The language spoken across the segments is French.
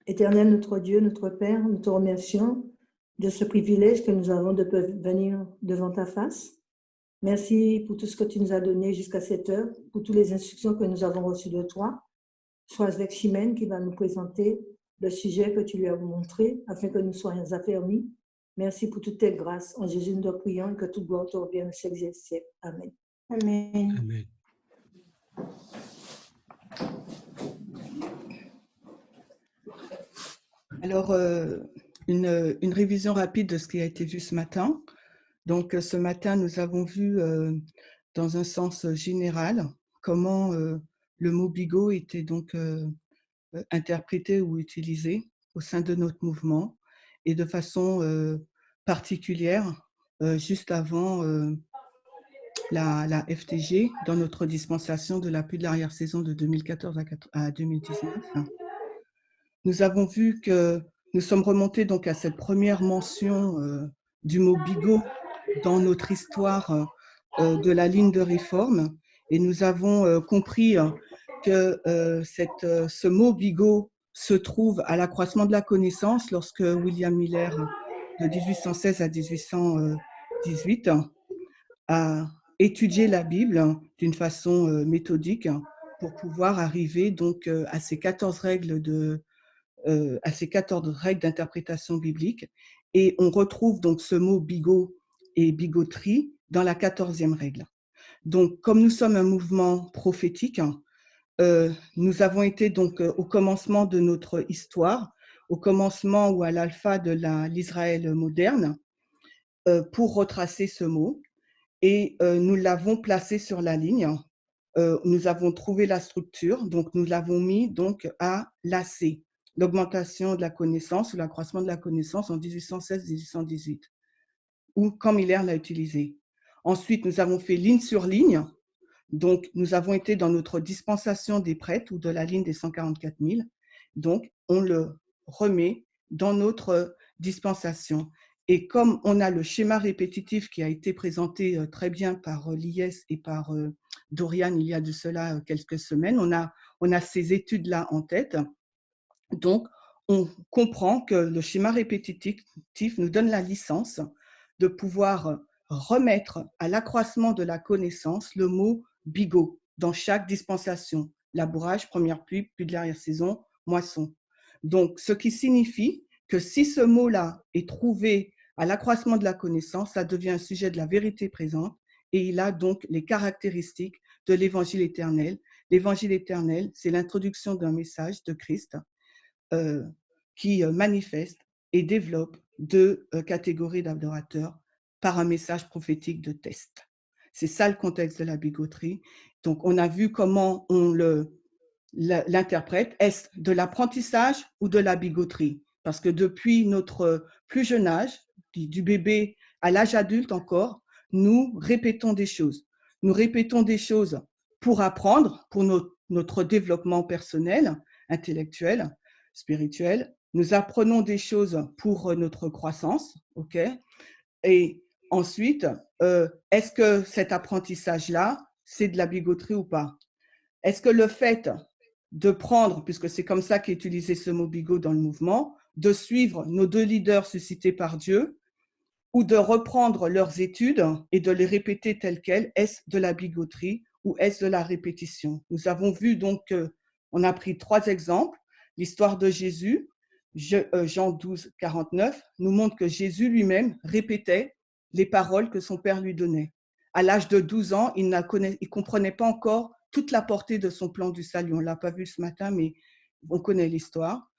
Éternel notre Dieu, notre Père, nous te remercions de ce privilège que nous avons de venir devant ta face. Merci pour tout ce que tu nous as donné jusqu'à cette heure, pour toutes les instructions que nous avons reçues de toi. Sois avec Chimène qui va nous présenter le sujet que tu lui as montré afin que nous soyons affermis. Merci pour toutes tes grâces. En Jésus, nous te prions et que toute gloire te revienne au siècle des siècles. Amen. Amen. Amen. Alors, une révision rapide de ce qui a été vu ce matin. Donc, ce matin, nous avons vu, dans un sens général, comment le mot bigot était donc interprété ou utilisé au sein de notre mouvement et de façon particulière, juste avant la FTG, dans notre dispensation de l'appui de l'arrière-saison de 2014 à 2019. Nous avons vu que nous sommes remontés donc à cette première mention du mot bigot dans notre histoire de la ligne de réforme, et nous avons compris que ce mot bigot se trouve à l'accroissement de la connaissance lorsque William Miller, de 1816 à 1818, a étudié la Bible d'une façon méthodique pour pouvoir arriver donc à ces 14 règles d'interprétation biblique. Et on retrouve donc ce mot bigot et bigoterie dans la 14e règle. Donc, comme nous sommes un mouvement prophétique, nous avons été donc au commencement de notre histoire, au commencement ou à l'alpha de l'Israël moderne, pour retracer ce mot. Et nous l'avons placé sur la ligne. Nous avons trouvé la structure, donc nous l'avons mis donc à l'AC, l'augmentation de la connaissance ou l'accroissement de la connaissance en 1816-1818, ou quand Miller l'a utilisé. Ensuite, nous avons fait ligne sur ligne. Donc, nous avons été dans notre dispensation des prêtres ou de la ligne des 144 000. Donc, on le remet dans notre dispensation. Et comme on a le schéma répétitif qui a été présenté très bien par l'IS et par Dorian il y a de cela quelques semaines, on a ces études-là en tête. Donc, on comprend que le schéma répétitif nous donne la licence de pouvoir remettre à l'accroissement de la connaissance le mot bigot dans chaque dispensation. Labourage, première pluie, pluie de l'arrière-saison, moisson. Donc, ce qui signifie que si ce mot-là est trouvé à l'accroissement de la connaissance, ça devient un sujet de la vérité présente et il a donc les caractéristiques de l'évangile éternel. L'évangile éternel, c'est l'introduction d'un message de Christ qui manifeste et développe deux catégories d'adorateurs par un message prophétique de test. C'est ça le contexte de la bigoterie. Donc, on a vu comment on l'interprète. Est-ce de l'apprentissage ou de la bigoterie? Parce que depuis notre plus jeune âge, du bébé à l'âge adulte encore, nous répétons des choses. Nous répétons des choses pour apprendre, pour notre développement personnel, intellectuel, spirituel. Nous apprenons des choses pour notre croissance, ok? Et ensuite, est-ce que cet apprentissage-là, c'est de la bigoterie ou pas? Est-ce que le fait de prendre, puisque c'est comme ça qu'est utilisé ce mot bigot dans le mouvement, de suivre nos deux leaders suscités par Dieu, ou de reprendre leurs études et de les répéter telles quelles, est-ce de la bigoterie ou est-ce de la répétition? Nous avons vu donc, on a pris 3 exemples. L'histoire de Jésus, Jean 12, 49, nous montre que Jésus lui-même répétait les paroles que son Père lui donnait. À l'âge de 12 ans, il ne comprenait pas encore toute la portée de son plan du salut. On ne l'a pas vu ce matin, mais on connaît l'histoire.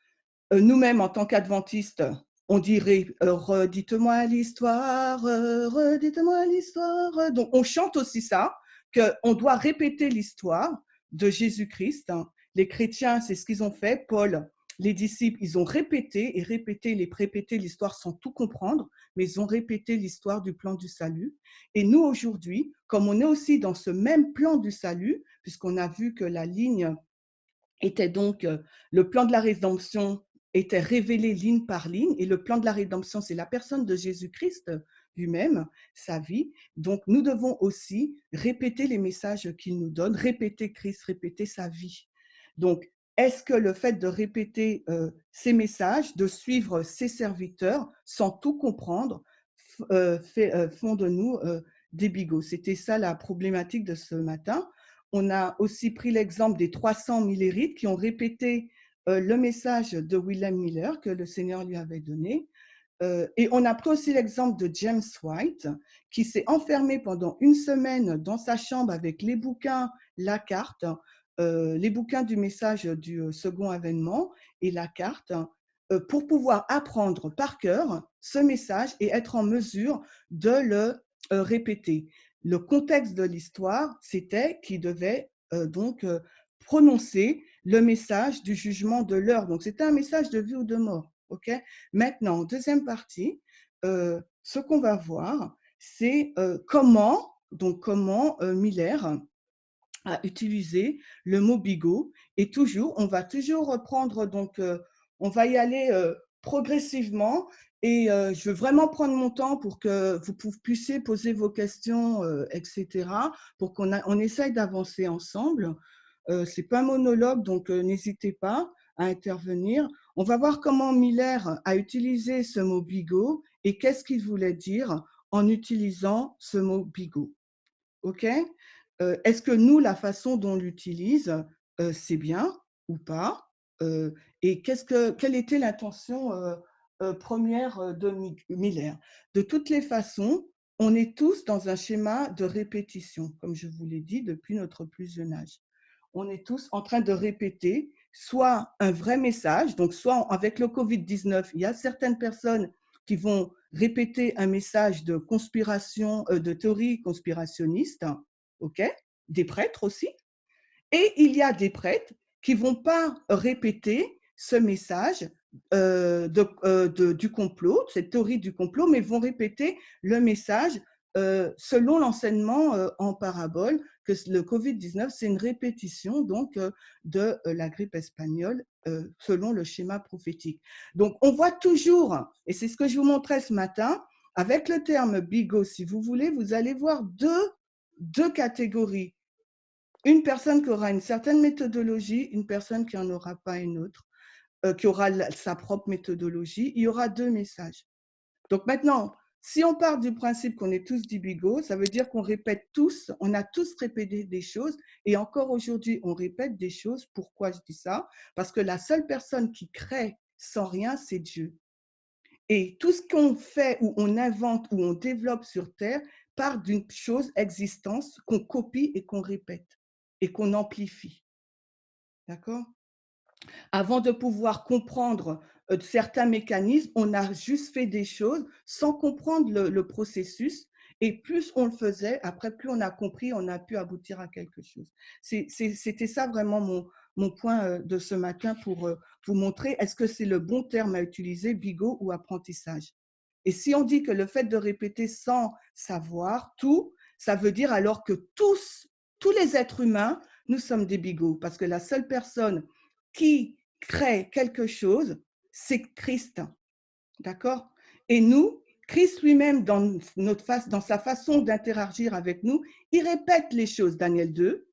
Nous-mêmes, en tant qu'adventistes, on dirait redites-moi l'histoire, redites-moi l'histoire. Donc, on chante aussi ça, qu'on doit répéter l'histoire de Jésus-Christ. Les chrétiens, c'est ce qu'ils ont fait. Paul, les disciples, ils ont répété et répété, les répété l'histoire sans tout comprendre, mais ils ont répété l'histoire du plan du salut. Et nous, aujourd'hui, comme on est aussi dans ce même plan du salut, puisqu'on a vu que la ligne était donc, le plan de la rédemption était révélé ligne par ligne, et le plan de la rédemption, c'est la personne de Jésus-Christ lui-même, sa vie. Donc, nous devons aussi répéter les messages qu'il nous donne, répéter Christ, répéter sa vie. Donc, est-ce que le fait de répéter ces messages, de suivre ses serviteurs sans tout comprendre, font de nous des bigots? C'était ça la problématique de ce matin. On a aussi pris l'exemple des 300 millérites qui ont répété le message de William Miller que le Seigneur lui avait donné. Et on a pris aussi l'exemple de James White, qui s'est enfermé pendant une semaine dans sa chambre avec les bouquins, la carte, les bouquins du message du second avènement et la carte, pour pouvoir apprendre par cœur ce message et être en mesure de le répéter. Le contexte de l'histoire, c'était qu'il devait donc prononcer le message du jugement de l'heure. Donc, c'était un message de vie ou de mort. Okay. Maintenant, deuxième partie, ce qu'on va voir, c'est comment Miller a utilisé le mot bigot. Et toujours, on va toujours reprendre, donc on va y aller progressivement. Et je veux vraiment prendre mon temps pour que vous puissiez poser vos questions, etc., pour qu'on essaye d'avancer ensemble. Ce n'est pas un monologue, donc n'hésitez pas à intervenir. On va voir comment Miller a utilisé ce mot bigot et qu'est-ce qu'il voulait dire en utilisant ce mot bigot. OK? Est-ce que nous, la façon dont on l'utilise, c'est bien ou pas? Et quelle était l'intention première de Miller? De toutes les façons, on est tous dans un schéma de répétition, comme je vous l'ai dit, depuis notre plus jeune âge. On est tous en train de répéter soit un vrai message, donc soit avec le Covid-19, il y a certaines personnes qui vont répéter un message de conspiration, de théorie conspirationniste, ok, des prêtres aussi, et il y a des prêtres qui vont pas répéter ce message du complot, cette théorie du complot, mais vont répéter le message selon l'enseignement en parabole, que le Covid-19, c'est une répétition donc de la grippe espagnole selon le schéma prophétique. Donc, on voit toujours, et c'est ce que je vous montrais ce matin, avec le terme bigot, si vous voulez, vous allez voir deux catégories. Une personne qui aura une certaine méthodologie, une personne qui n'en aura pas une autre, qui aura sa propre méthodologie. Il y aura deux messages. Donc maintenant, si on part du principe qu'on est tous des bigots, ça veut dire qu'on répète tous, on a tous répété des choses et encore aujourd'hui, on répète des choses. Pourquoi je dis ça? Parce que la seule personne qui crée sans rien, c'est Dieu. Et tout ce qu'on fait ou on invente ou on développe sur Terre part d'une chose existante qu'on copie et qu'on répète et qu'on amplifie. D'accord? Avant de pouvoir comprendre certains mécanismes, on a juste fait des choses sans comprendre le processus. Et plus on le faisait, après, plus on a compris, on a pu aboutir à quelque chose. C'était ça vraiment mon point de ce matin pour vous montrer, est-ce que c'est le bon terme à utiliser, bigot ou apprentissage? Et si on dit que le fait de répéter sans savoir tout, ça veut dire alors que tous les êtres humains, nous sommes des bigots, parce que la seule personne qui crée quelque chose, c'est Christ. D'accord? Et nous, Christ lui-même, dans sa façon d'interagir avec nous, il répète les choses. Daniel 2,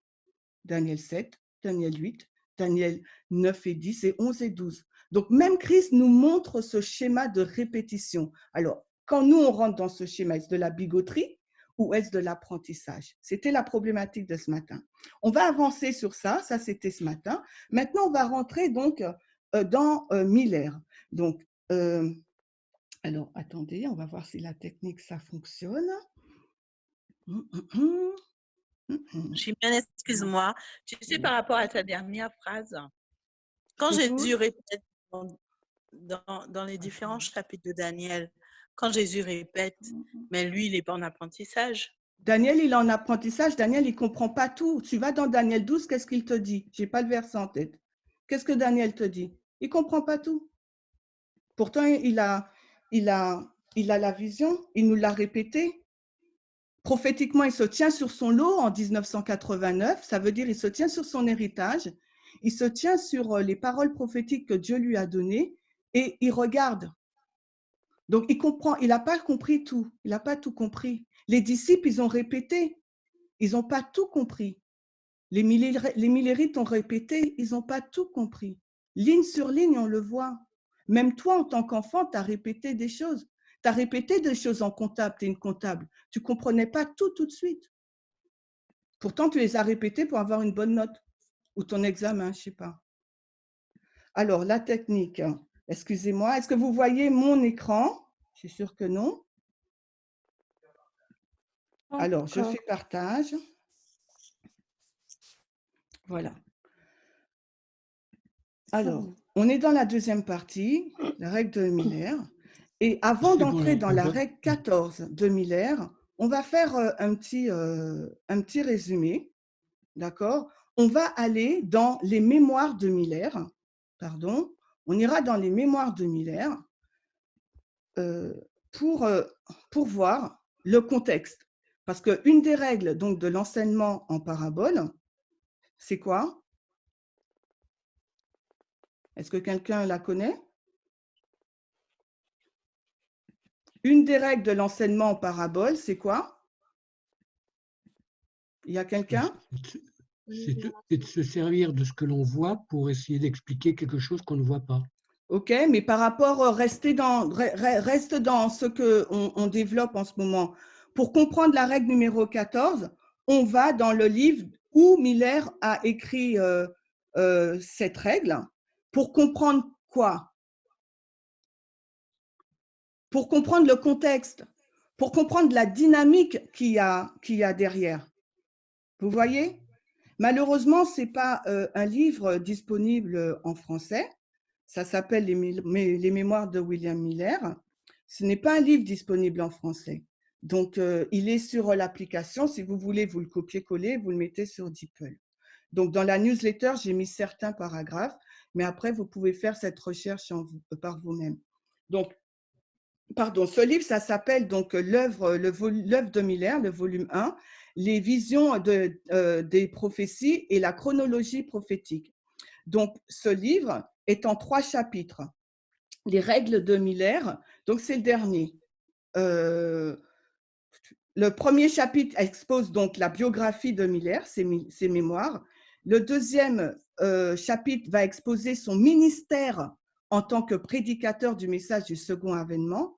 Daniel 7, Daniel 8, Daniel 9 et 10 et 11 et 12. Donc, même Christ nous montre ce schéma de répétition. Alors, quand nous, on rentre dans ce schéma, est-ce de la bigoterie ou est-ce de l'apprentissage? C'était la problématique de ce matin. On va avancer sur ça, ça c'était ce matin. Maintenant, on va rentrer donc dans Miller. Donc, alors, attendez, on va voir si la technique, ça fonctionne. Chimène, excuse-moi. Tu sais, par rapport à ta dernière phrase, quand Jésus répète dans les différents chapitres de Daniel, quand Jésus répète, mais lui, il n'est pas en apprentissage. Daniel, il est en apprentissage. Daniel, il ne comprend pas tout. Tu vas dans Daniel 12, qu'est-ce qu'il te dit? Je n'ai pas le verset en tête. Qu'est-ce que Daniel te dit? Il ne comprend pas tout. Pourtant, il a la vision, il nous l'a répété. Prophétiquement, il se tient sur son lot en 1989. Ça veut dire il se tient sur son héritage. Il se tient sur les paroles prophétiques que Dieu lui a données et il regarde. Donc, il comprend. Il n'a pas compris tout. Il n'a pas tout compris. Les disciples, ils ont répété. Ils n'ont pas tout compris. Les millérites ont répété, ils n'ont pas tout compris. Ligne sur ligne, on le voit. Même toi, en tant qu'enfant, tu as répété des choses. Tu as répété des choses en comptable, tu es une comptable. Tu ne comprenais pas tout de suite. Pourtant, tu les as répétées pour avoir une bonne note. Ou ton examen, je ne sais pas. Alors, la technique. Excusez-moi, est-ce que vous voyez mon écran? Je suis sûre que non. Alors, je fais partage. Voilà. Alors, on est dans la deuxième partie, la règle de Miller. Et avant d'entrer dans la règle 14 de Miller, on va faire un petit résumé. D'accord? On va aller dans les mémoires de Miller. Pardon. On ira dans les mémoires de Miller pour voir le contexte. Parce qu'une des règles donc, de l'enseignement en parabole, c'est quoi? Est-ce que quelqu'un la connaît? Une des règles de l'enseignement en parabole, c'est quoi? Il y a quelqu'un? C'est de se servir de ce que l'on voit pour essayer d'expliquer quelque chose qu'on ne voit pas. OK, mais par rapport, reste dans ce qu'on développe en ce moment. Pour comprendre la règle numéro 14, on va dans le livre où Miller a écrit cette règle. Pour comprendre quoi? Pour comprendre le contexte, pour comprendre la dynamique qu'il y a derrière. Vous voyez? Malheureusement, ce n'est pas un livre disponible en français. Ça s'appelle les Mémoires de William Miller. Ce n'est pas un livre disponible en français. Donc, il est sur l'application. Si vous voulez, vous le copiez-collez, vous le mettez sur DeepL. Donc, dans la newsletter, j'ai mis certains paragraphes, mais après, vous pouvez faire cette recherche par vous-même. Donc, pardon, ce livre, ça s'appelle donc l'œuvre de Miller, le volume 1, les visions des prophéties et la chronologie prophétique. Donc, ce livre est en 3 chapitres. Les règles de Miller, donc c'est le dernier. Le premier chapitre expose donc la biographie de Miller, ses mémoires. Le deuxième chapitre va exposer son ministère en tant que prédicateur du message du second avènement.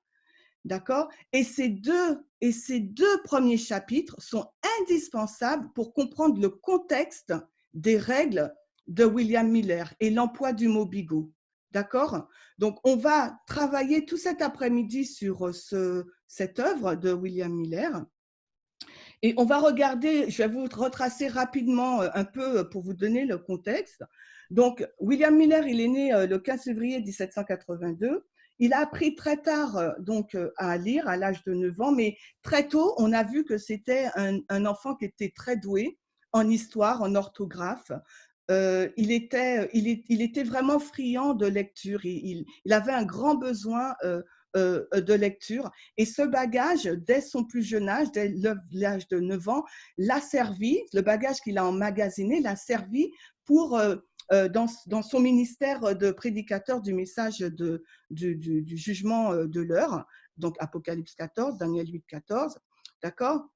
D'accord? Et ces deux premiers chapitres sont indispensables pour comprendre le contexte des règles de William Miller et l'emploi du mot bigot. D'accord? Donc, on va travailler tout cet après-midi sur cette œuvre de William Miller. Et on va regarder, je vais vous retracer rapidement un peu pour vous donner le contexte. Donc, William Miller, il est né le 15 février 1782. Il a appris très tard donc, à lire à l'âge de 9 ans, mais très tôt, on a vu que c'était un enfant qui était très doué en histoire, en orthographe. Il était vraiment friand de lecture. Il avait un grand besoin de lecture. Et ce bagage, dès son plus jeune âge, dès l'âge de 9 ans, l'a servi, le bagage qu'il a emmagasiné, l'a servi pour, dans son ministère de prédicateur du message du jugement de l'heure, donc Apocalypse 14, Daniel 8, 14, d'accord?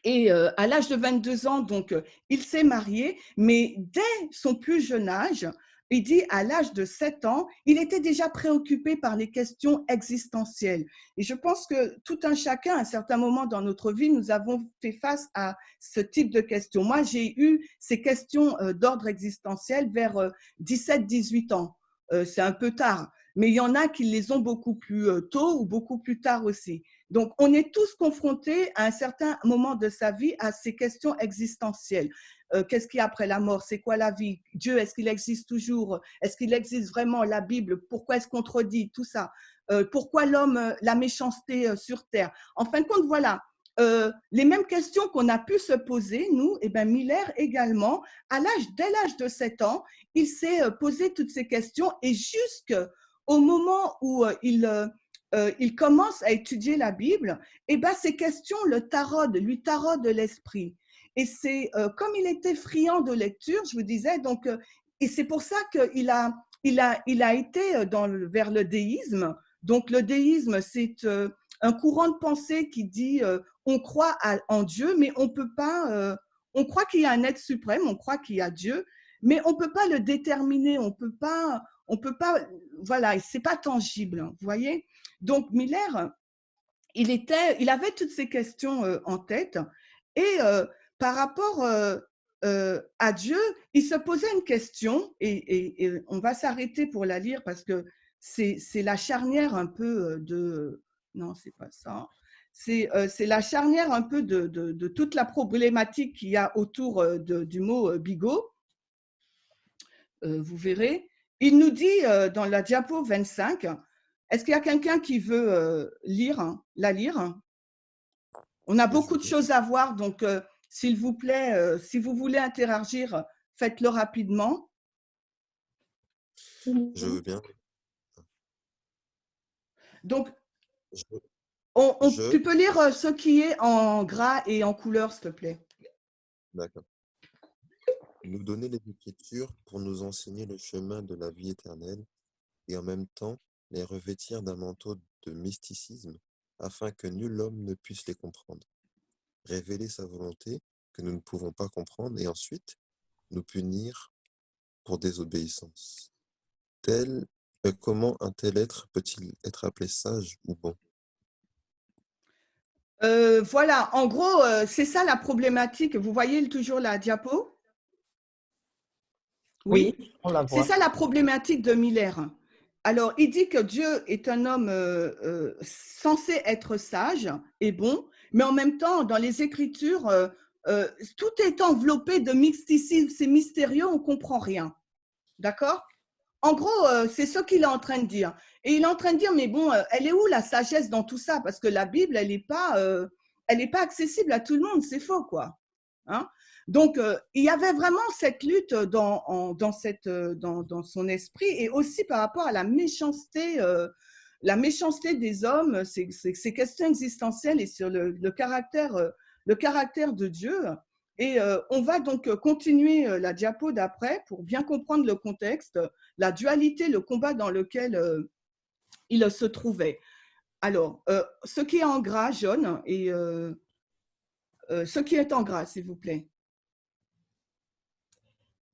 Et à l'âge de 22 ans, donc, il s'est marié, mais dès son plus jeune âge, il dit à l'âge de 7 ans, il était déjà préoccupé par les questions existentielles. Et je pense que tout un chacun, à un certain moment dans notre vie, nous avons fait face à ce type de questions. Moi, j'ai eu ces questions d'ordre existentiel vers 17-18 ans. C'est un peu tard, mais il y en a qui les ont beaucoup plus tôt ou beaucoup plus tard aussi. Donc, on est tous confrontés à un certain moment de sa vie à ces questions existentielles. Qu'est-ce qu'il y a après la mort? C'est quoi la vie? Dieu, est-ce qu'il existe toujours? Est-ce qu'il existe vraiment? La Bible, pourquoi est-ce qu'on contredit? Tout ça. Pourquoi l'homme, la méchanceté sur terre? En fin de compte, voilà. Les mêmes questions qu'on a pu se poser, nous, et ben Miller également, dès l'âge de 7 ans, il s'est posé toutes ces questions et jusqu'au moment où il commence à étudier la Bible, et ben ces questions lui taraudent l'esprit. Et c'est comme il était friand de lecture, je vous disais, donc, et c'est pour ça qu'il a été vers le déisme. Donc le déisme, c'est un courant de pensée qui dit on croit en Dieu, mais on peut pas on croit qu'il y a un être suprême, on croit qu'il y a Dieu, mais on ne peut pas le déterminer, on peut pas, voilà, c'est pas tangible, vous voyez. Donc Miller, il avait toutes ces questions en tête et par rapport à Dieu, il se posait une question et on va s'arrêter pour la lire parce que c'est la charnière un peu de… Non, c'est pas ça. C'est la charnière un peu de toute la problématique qu'il y a autour du mot bigot. Vous verrez. Il nous dit dans la diapo 25, est-ce qu'il y a quelqu'un qui veut la lire? On a beaucoup de choses à voir, donc s'il vous plaît, si vous voulez interagir, faites-le rapidement. Je veux bien. Donc, tu peux lire ce qui est en gras et en couleur, s'il te plaît. D'accord. Nous donner les Écritures pour nous enseigner le chemin de la vie éternelle et en même temps les revêtir d'un manteau de mysticisme afin que nul homme ne puisse les comprendre. Révéler sa volonté que nous ne pouvons pas comprendre et ensuite nous punir pour désobéissance. Comment un tel être peut-il être appelé sage ou bon? Voilà, en gros, c'est ça la problématique. Vous voyez toujours la diapo? Oui, on la voit. C'est ça la problématique de Miller. Alors, il dit que Dieu est un homme censé être sage et bon, mais en même temps, dans les Écritures, tout est enveloppé de mysticisme, c'est mystérieux, on ne comprend rien. D'accord? En gros, c'est ce qu'il est en train de dire. Et il est en train de dire, mais bon, elle est où la sagesse dans tout ça? Parce que la Bible, elle n'est pas accessible à tout le monde, c'est faux, quoi. Hein? Donc, il y avait vraiment cette lutte dans son esprit et aussi par rapport à la méchanceté des hommes, ces questions existentielles et sur le caractère de Dieu. Et on va donc continuer la diapo d'après pour bien comprendre le contexte, la dualité, le combat dans lequel il se trouvait. Alors, ce qui est en gras, jaune, et ce qui est en gras, s'il vous plaît.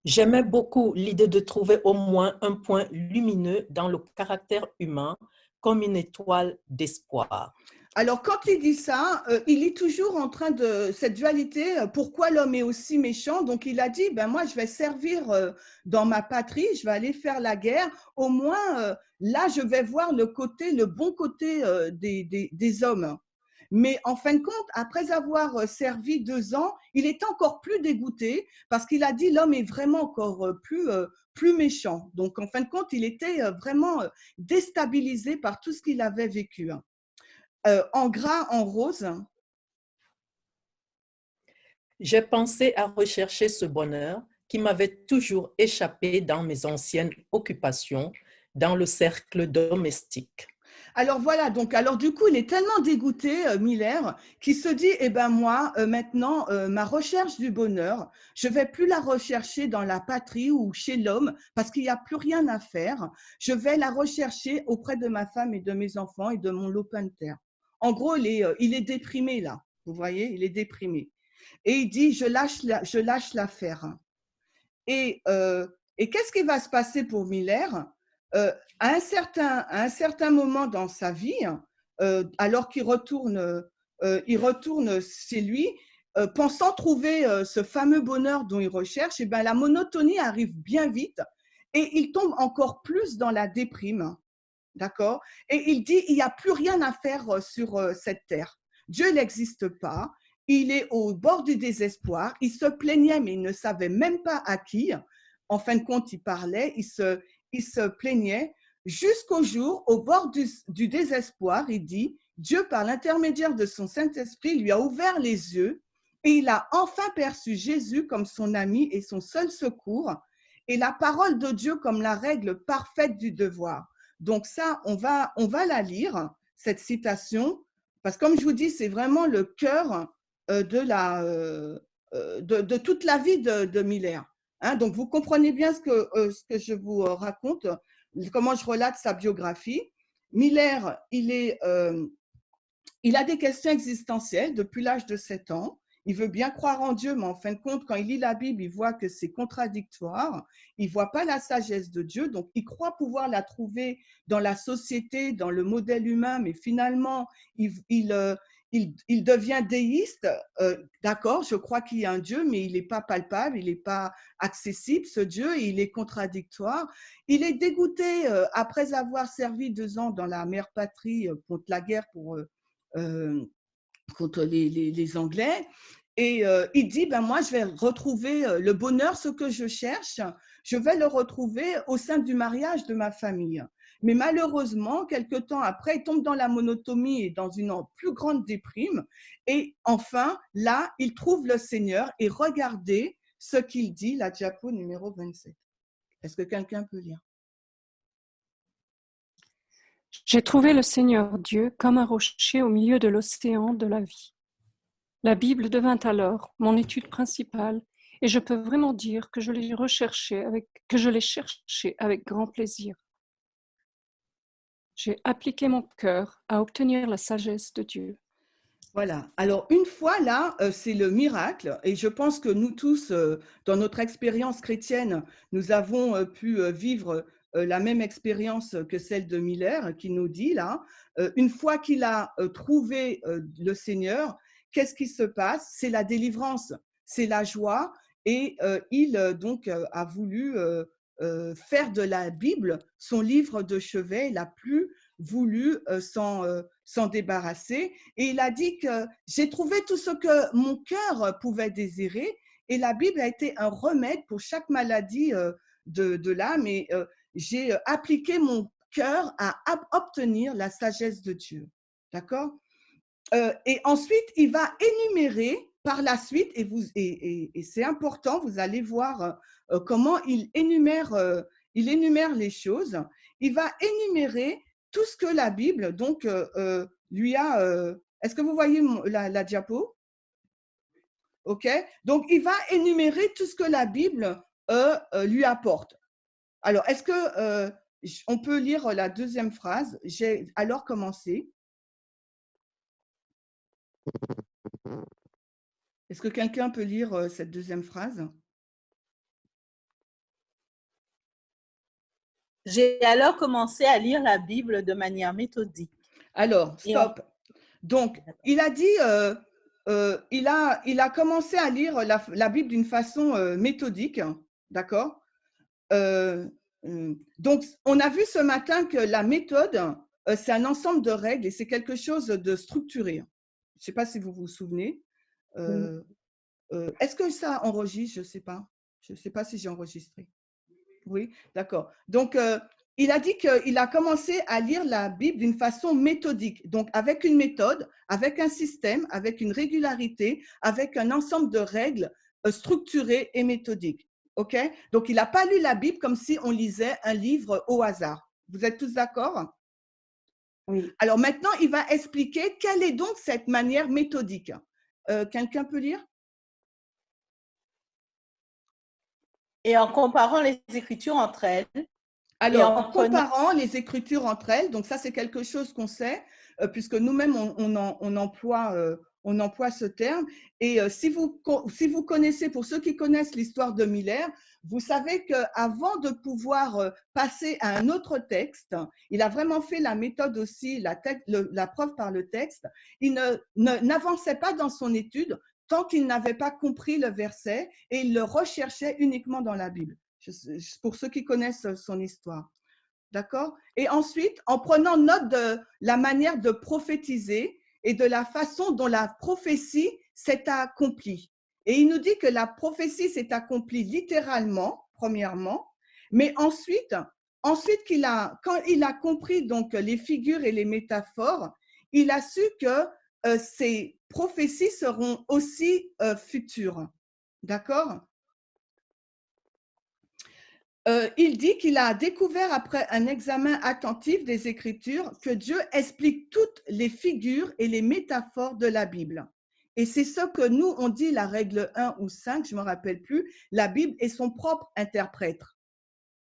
J'aimais beaucoup l'idée de trouver au moins un point lumineux dans le caractère humain comme une étoile d'espoir. Alors, quand il dit ça, il est toujours en train de cette dualité, pourquoi l'homme est aussi méchant? Donc, il a dit, ben moi, je vais servir dans ma patrie, je vais aller faire la guerre. Au moins, là, je vais voir le bon côté des hommes. Mais en fin de compte, après avoir servi 2 ans, il est encore plus dégoûté parce qu'il a dit l'homme est vraiment encore plus méchant. Donc, en fin de compte, il était vraiment déstabilisé par tout ce qu'il avait vécu. En gras, en rose. J'ai pensé à rechercher ce bonheur qui m'avait toujours échappé dans mes anciennes occupations, dans le cercle domestique. Alors voilà, donc alors du coup, il est tellement dégoûté, Miller, qu'il se dit, eh ben moi, maintenant, ma recherche du bonheur, je ne vais plus la rechercher dans la patrie ou chez l'homme, parce qu'il n'y a plus rien à faire. Je vais la rechercher auprès de ma femme et de mes enfants et de mon lopin de terre. En gros, il est déprimé là, vous voyez, il est déprimé. Et il dit, je lâche l'affaire. Et qu'est-ce qui va se passer pour Miller? À un certain moment dans sa vie, alors qu'il retourne chez lui, pensant trouver ce fameux bonheur dont il recherche, et ben, la monotonie arrive bien vite et il tombe encore plus dans la déprime. D'accord? Et il dit, il n'y a plus rien à faire sur cette terre. Dieu n'existe pas. Il est au bord du désespoir. Il se plaignait, mais il ne savait même pas à qui. En fin de compte, il parlait, il se plaignait jusqu'au jour, au bord du désespoir, il dit, Dieu, par l'intermédiaire de son Saint-Esprit, lui a ouvert les yeux et il a enfin perçu Jésus comme son ami et son seul secours et la parole de Dieu comme la règle parfaite du devoir. Donc ça, on va la lire, cette citation, parce que comme je vous dis, c'est vraiment le cœur de toute la vie de Miller. Hein, donc, vous comprenez bien ce que je vous raconte, comment je relate sa biographie. Miller, il a des questions existentielles depuis l'âge de 7 ans. il veut bien croire en Dieu, mais en fin de compte, quand il lit la Bible, il voit que c'est contradictoire, il ne voit pas la sagesse de Dieu, donc il croit pouvoir la trouver dans la société, dans le modèle humain, mais finalement, il devient déiste. D'accord, je crois qu'il y a un Dieu, mais il n'est pas palpable, il n'est pas accessible, ce Dieu, et il est contradictoire. Il est dégoûté après avoir servi 2 ans dans la mère patrie contre la guerre contre les Anglais. Et il dit, ben moi, je vais retrouver le bonheur, ce que je cherche, je vais le retrouver au sein du mariage de ma famille. Mais malheureusement, quelque temps après, il tombe dans la monotonie et dans une plus grande déprime. Et enfin, là, il trouve le Seigneur et regardez ce qu'il dit, la diapo numéro 27. Est-ce que quelqu'un peut lire? J'ai trouvé le Seigneur Dieu comme un rocher au milieu de l'océan de la vie. La Bible devint alors mon étude principale et je peux vraiment dire que je l'ai cherchée avec grand plaisir. J'ai appliqué mon cœur à obtenir la sagesse de Dieu. Voilà. Alors, une fois là, c'est le miracle. Et je pense que nous tous, dans notre expérience chrétienne, nous avons pu vivre la même expérience que celle de Miller, qui nous dit là, une fois qu'il a trouvé le Seigneur, qu'est-ce qui se passe? C'est la délivrance, c'est la joie. Et il donc a voulu faire de la Bible son livre de chevet. Il n'a plus voulu s'en débarrasser. Et il a dit que j'ai trouvé tout ce que mon cœur pouvait désirer. Et la Bible a été un remède pour chaque maladie de l'âme. Et j'ai appliqué mon cœur à obtenir la sagesse de Dieu. D'accord? Et ensuite, il va énumérer par la suite, et c'est important, vous allez voir comment il énumère les choses. Il va énumérer tout ce que la Bible donc, lui a… est-ce que vous voyez la diapo? OK. Donc, il va énumérer tout ce que la Bible lui apporte. Alors, est-ce que on peut lire la deuxième phrase? J'ai alors commencé. Est-ce que quelqu'un peut lire cette deuxième phrase? J'ai alors commencé à lire la Bible de manière méthodique. Alors, stop. Donc, il a dit, il a commencé à lire la Bible d'une façon méthodique, d'accord? Donc, on a vu ce matin que la méthode, c'est un ensemble de règles et c'est quelque chose de structuré. Je ne sais pas si vous vous souvenez. Est-ce que ça enregistre? Je ne sais pas. Je ne sais pas si j'ai enregistré. Oui, d'accord. Donc, il a dit qu'il a commencé à lire la Bible d'une façon méthodique, donc avec une méthode, avec un système, avec une régularité, avec un ensemble de règles structurées et méthodiques. OK? Donc, il n'a pas lu la Bible comme si on lisait un livre au hasard. Vous êtes tous d'accord? Oui. Alors maintenant, il va expliquer quelle est donc cette manière méthodique. Quelqu'un peut lire? Et en comparant les Écritures entre elles. Alors, en comparant les Écritures entre elles, donc ça, c'est quelque chose qu'on sait, puisque nous-mêmes, on emploie ce terme. Et si vous connaissez, pour ceux qui connaissent l'histoire de Miller, vous savez qu'avant de pouvoir passer à un autre texte, il a vraiment fait la méthode aussi, la preuve par le texte. Il n'avançait pas dans son étude tant qu'il n'avait pas compris le verset et il le recherchait uniquement dans la Bible. Pour ceux qui connaissent son histoire. D'accord? Et ensuite, en prenant note de la manière de prophétiser et de la façon dont la prophétie s'est accomplie. Et il nous dit que la prophétie s'est accomplie littéralement, premièrement, mais ensuite quand il a compris donc les figures et les métaphores, il a su que ces prophéties seront aussi futures. D'accord? Il dit qu'il a découvert après un examen attentif des Écritures que Dieu explique toutes les figures et les métaphores de la Bible. Et c'est ce que nous, on dit la règle 1 ou 5, je ne me rappelle plus, la Bible est son propre interprète.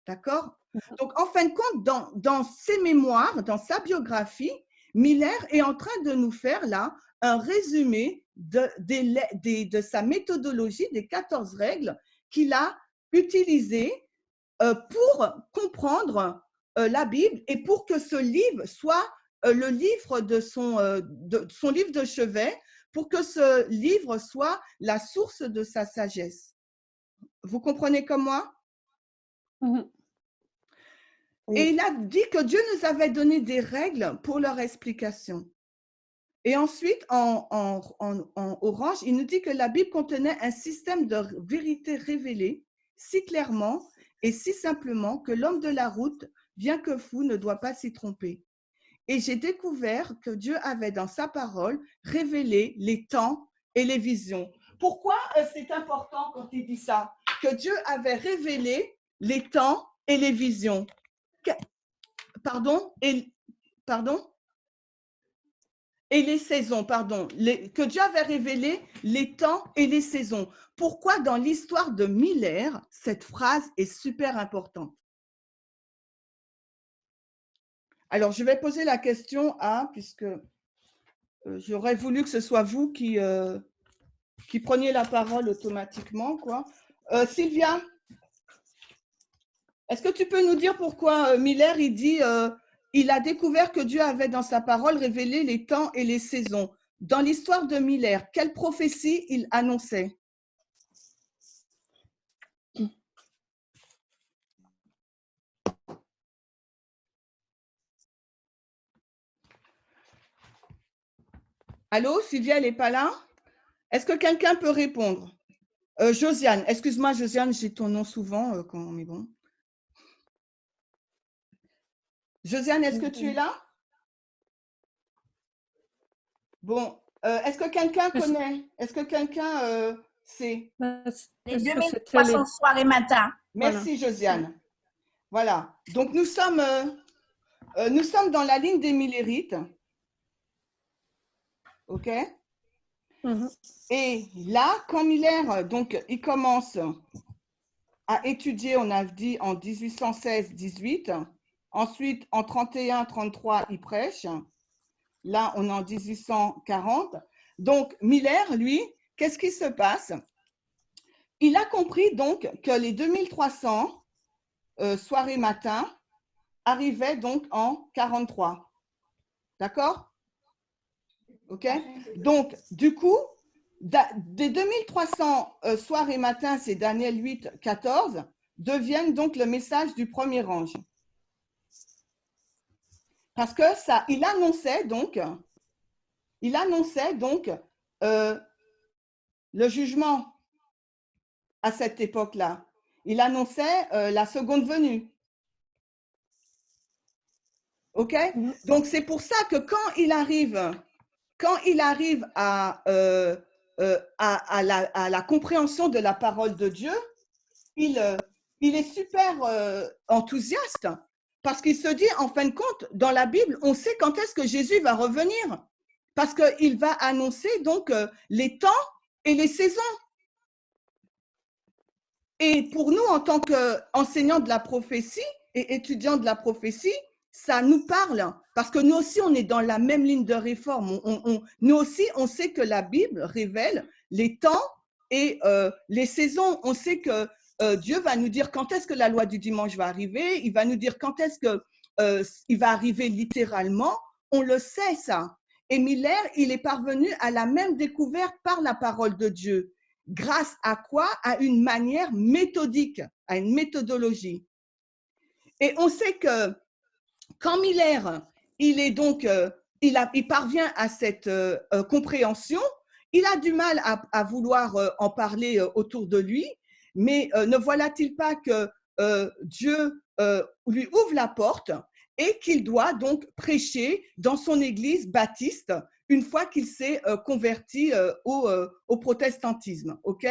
D'accord? Donc, en fin de compte, dans ses mémoires, dans sa biographie, Miller est en train de nous faire là un résumé de sa méthodologie des 14 règles qu'il a utilisées pour comprendre la Bible et pour que ce livre soit le livre de son livre de chevet, pour que ce livre soit la source de sa sagesse. Vous comprenez comme moi? Et il a dit que Dieu nous avait donné des règles pour leur explication. Et ensuite, en orange, il nous dit que la Bible contenait un système de vérité révélée si clairement et si simplement que l'homme de la route, bien que fou, ne doit pas s'y tromper. Et j'ai découvert que Dieu avait dans sa parole révélé les temps et les visions. Pourquoi c'est important quand il dit ça? Que Dieu avait révélé les temps et les visions. Et les saisons, que Dieu avait révélé les temps et les saisons. Pourquoi dans l'histoire de Miller, cette phrase est super importante? Alors, je vais poser la question puisque j'aurais voulu que ce soit vous qui preniez la parole automatiquement, quoi. Sylvia, est-ce que tu peux nous dire pourquoi Miller, il dit il a découvert que Dieu avait dans sa parole révélé les temps et les saisons. Dans l'histoire de Miller, quelle prophétie il annonçait? Allô, Sylvia, elle n'est pas là? Est-ce que quelqu'un peut répondre? Josiane, excuse-moi Josiane, j'ai ton nom souvent mais bon. Josiane, est-ce que tu es là? Bon, est-ce que quelqu'un connaît? Est-ce que quelqu'un sait? Les 2300 soirs et matins. Merci Josiane. Voilà, donc nous sommes dans la ligne des Millérites. OK? Et là, quand Miller, donc, il commence à étudier, on a dit en 1816-18, ensuite en 31-33, il prêche. Là, on est en 1840. Donc, Miller, lui, qu'est-ce qui se passe? Il a compris donc que les 2300 soirées matin arrivaient donc en 43. D'accord? OK? Donc, du coup, des 2300 soirs et matins, c'est Daniel 8, 14, deviennent donc le message du premier ange. Parce que ça, il annonçait donc le jugement à cette époque-là. Il annonçait la seconde venue. OK? Donc, c'est pour ça que quand il arrive à la compréhension de la parole de Dieu, il est super enthousiaste parce qu'il se dit, en fin de compte, dans la Bible, on sait quand est-ce que Jésus va revenir parce qu'il va annoncer donc les temps et les saisons. Et pour nous, en tant qu'enseignants de la prophétie et étudiants de la prophétie, ça nous parle parce que nous aussi, on est dans la même ligne de réforme. Nous aussi, on sait que la Bible révèle les temps et les saisons. On sait que Dieu va nous dire quand est-ce que la loi du dimanche va arriver. Il va nous dire quand est-ce qu'il va arriver littéralement. On le sait, ça. Et Miller, il est parvenu à la même découverte par la parole de Dieu. Grâce à quoi? À une manière méthodique, à une méthodologie. Et on sait que quand Miller, il parvient à cette compréhension, il a du mal à vouloir en parler autour de lui, mais ne voilà-t-il pas que Dieu lui ouvre la porte et qu'il doit donc prêcher dans son église baptiste une fois qu'il s'est converti au protestantisme. OK?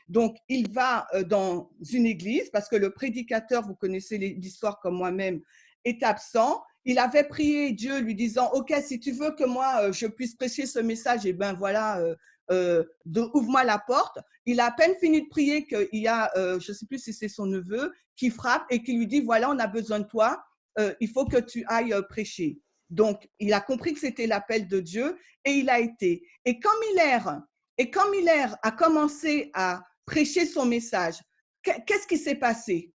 Donc, il va dans une église parce que le prédicateur, vous connaissez l'histoire comme moi-même, est absent. Il avait prié Dieu lui disant, OK, si tu veux que moi, je puisse prêcher ce message, eh bien voilà, ouvre-moi la porte. Il a à peine fini de prier qu'il y a, je ne sais plus si c'est son neveu, qui frappe et qui lui dit, voilà, on a besoin de toi, il faut que tu ailles prêcher. Donc, il a compris que c'était l'appel de Dieu et il a été. Et quand Miller a commencé à prêcher son message, qu'est-ce qui s'est passé?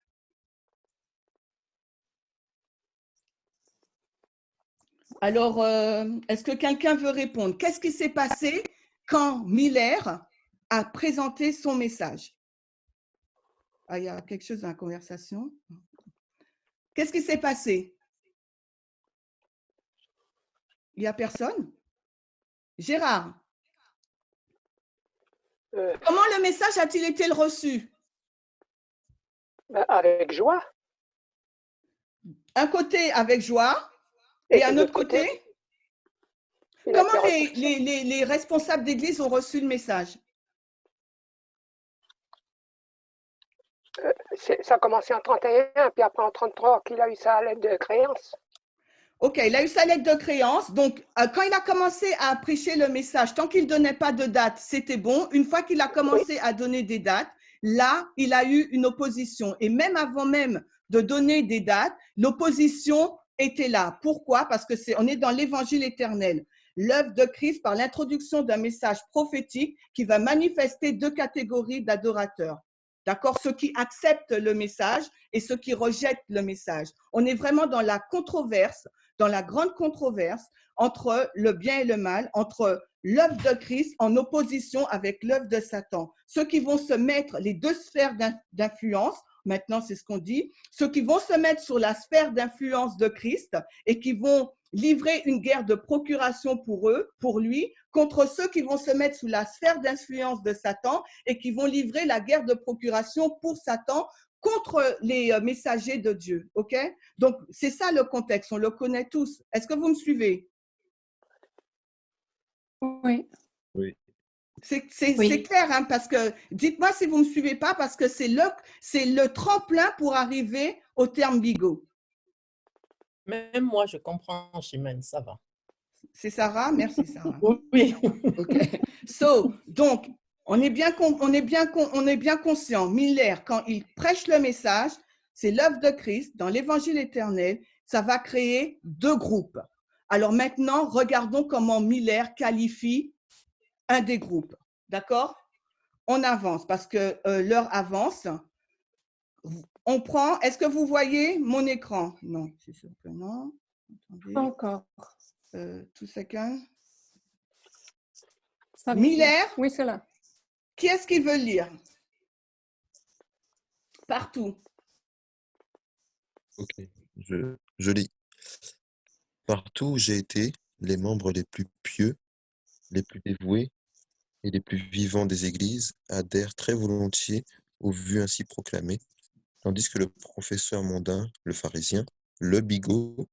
Alors, est-ce que quelqu'un veut répondre? Qu'est-ce qui s'est passé quand Miller a présenté son message? Ah, il y a quelque chose dans la conversation. Qu'est-ce qui s'est passé? Il n'y a personne? Gérard? Comment le message a-t-il été reçu? Avec joie. Un côté avec joie et un autre côté? Comment les responsables d'église ont reçu le message? Ça a commencé en 31, puis après en 33 qu'il a eu sa lettre de créance. Ok, il a eu sa lettre de créance. Donc, quand il a commencé à prêcher le message, tant qu'il ne donnait pas de date, c'était bon. Une fois qu'il a commencé à donner des dates, là, il a eu une opposition. Et même avant même de donner des dates, l'opposition était là. Pourquoi? Parce que on est dans l'évangile éternel. L'œuvre de Christ par l'introduction d'un message prophétique qui va manifester deux catégories d'adorateurs. D'accord? Ceux qui acceptent le message et ceux qui rejettent le message. On est vraiment dans la controverse, dans la grande controverse entre le bien et le mal, entre l'œuvre de Christ en opposition avec l'œuvre de Satan. Ceux qui vont se mettre, les deux sphères d'influence, maintenant c'est ce qu'on dit, ceux qui vont se mettre sur la sphère d'influence de Christ et qui vont livrer une guerre de procuration pour eux, pour lui, contre ceux qui vont se mettre sous la sphère d'influence de Satan et qui vont livrer la guerre de procuration pour Satan contre les messagers de Dieu. OK? Donc, c'est ça le contexte, on le connaît tous. Est-ce que vous me suivez? Oui. Oui. C'est clair, hein, parce que, dites-moi si vous ne me suivez pas, parce que c'est le tremplin pour arriver au terme bigot. Même moi, je comprends, Chimène, ça va. C'est Sarah? Merci, Sarah. Oui. OK. Donc, on est bien conscient. Miller, quand il prêche le message, c'est l'œuvre de Christ dans l'évangile éternel, ça va créer deux groupes. Alors maintenant, regardons comment Miller qualifie un des groupes. D'accord? On avance parce que l'heure avance. On prend, est-ce que vous voyez mon écran? Non, c'est sûr que non. Attendez. Pas encore. 2 secondes. Ça Miller? Oui, c'est là. Qui est-ce qui veut lire? Partout. Ok, je lis. Partout où j'ai été, les membres les plus pieux, les plus dévoués et les plus vivants des églises adhèrent très volontiers aux vues ainsi proclamées, tandis que le professeur mondain, le pharisien, le bigot,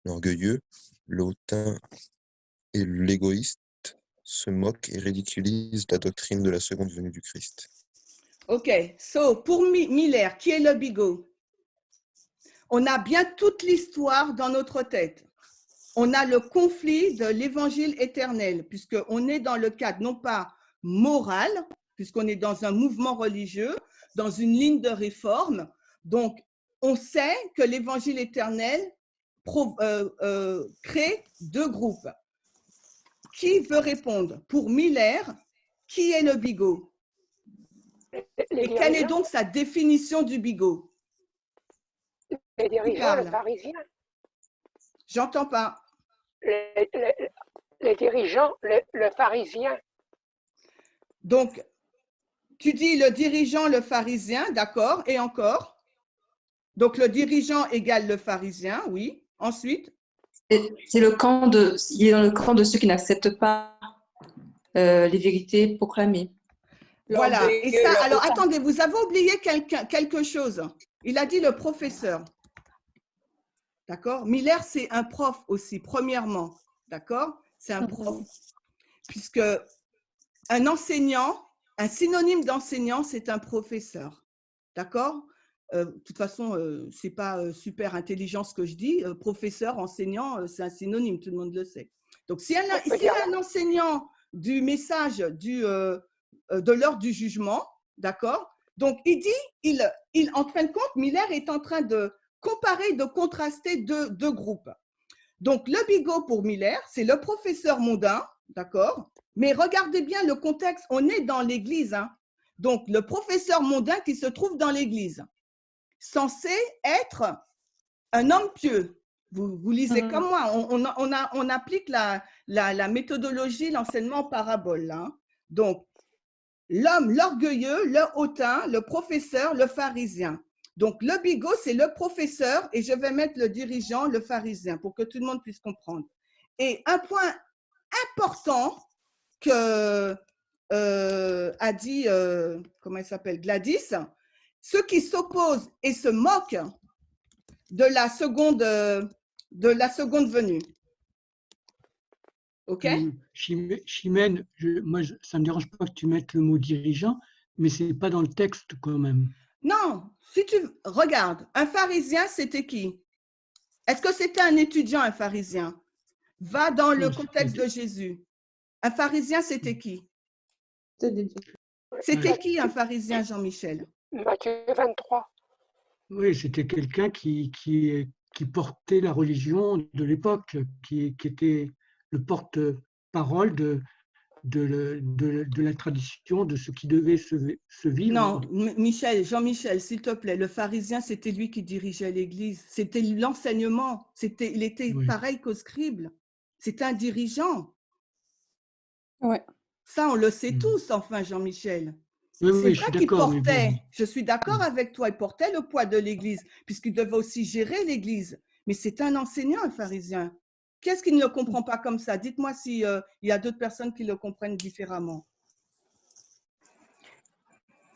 l'orgueilleux, le hautain et l'égoïste se moquent et ridiculisent la doctrine de la seconde venue du Christ. OK, pour Miller, qui est le bigot? On a bien toute l'histoire dans notre tête. On a le conflit de l'évangile éternel, puisqu'on est dans le cadre non pas moral, puisqu'on est dans un mouvement religieux, dans une ligne de réforme. Donc, on sait que l'évangile éternel crée deux groupes. Qui veut répondre? Pour Miller, qui est le bigot? Et quelle est donc sa définition du bigot? Les dirigeants, le pharisien. J'entends pas. Les dirigeants, le pharisien. Donc, tu dis le dirigeant, le pharisien, d'accord, et encore? Donc, le dirigeant égale le pharisien, oui. Ensuite? C'est il est dans le camp de ceux qui n'acceptent pas les vérités proclamées. Voilà. Et ça, alors, attendez, vous avez oublié quelque chose. Il a dit le professeur. D'accord? Miller, c'est un prof aussi, premièrement. D'accord? C'est un prof. Puisque un enseignant, un synonyme d'enseignant, c'est un professeur. D'accord? De toute façon, ce n'est pas super intelligent ce que je dis. Professeur, enseignant, c'est un synonyme, tout le monde le sait. Donc, s'il y a un enseignant du message de l'heure du jugement, d'accord? Donc, il dit, en fin de compte, Miller est en train de comparer, de contraster deux groupes. Donc, le bigot pour Miller, c'est le professeur mondain, d'accord? Mais regardez bien le contexte, on est dans l'église, hein. Donc, le professeur mondain qui se trouve dans l'église, censé être un homme pieux. Vous lisez comme moi, on applique la méthodologie, l'enseignement en parabole, là, hein. Donc, l'homme, l'orgueilleux, le hautain, le professeur, le pharisien. Donc, le bigot, c'est le professeur et je vais mettre le dirigeant, le pharisien, pour que tout le monde puisse comprendre. Et un point important que a dit, comment elle s'appelle, Gladys, ceux qui s'opposent et se moquent de la seconde venue. OK? Chimène, ça ne me dérange pas que tu mettes le mot dirigeant, mais ce n'est pas dans le texte quand même. Non, si tu regardes, un pharisien, c'était qui? Est-ce que c'était un étudiant, un pharisien? Va dans le contexte de Jésus. Un pharisien, c'était qui? C'était qui un pharisien, Jean-Michel? Matthieu 23. Oui, c'était quelqu'un qui portait la religion de l'époque, qui était le porte-parole de la tradition, de ce qui devait se vivre. Non, Jean-Michel, s'il te plaît, le pharisien, c'était lui qui dirigeait l'Église. C'était l'enseignement. Il était pareil qu'au scribe. C'était un dirigeant. Ouais. Ça, on le sait tous, enfin, Jean-Michel. Oui, c'est vrai qu'il portait, bon. Je suis d'accord avec toi, il portait le poids de l'Église, puisqu'il devait aussi gérer l'Église. Mais c'est un enseignant, un pharisien. Qu'est-ce qui ne le comprend pas comme ça? Dites-moi s'il y a d'autres personnes qui le comprennent différemment.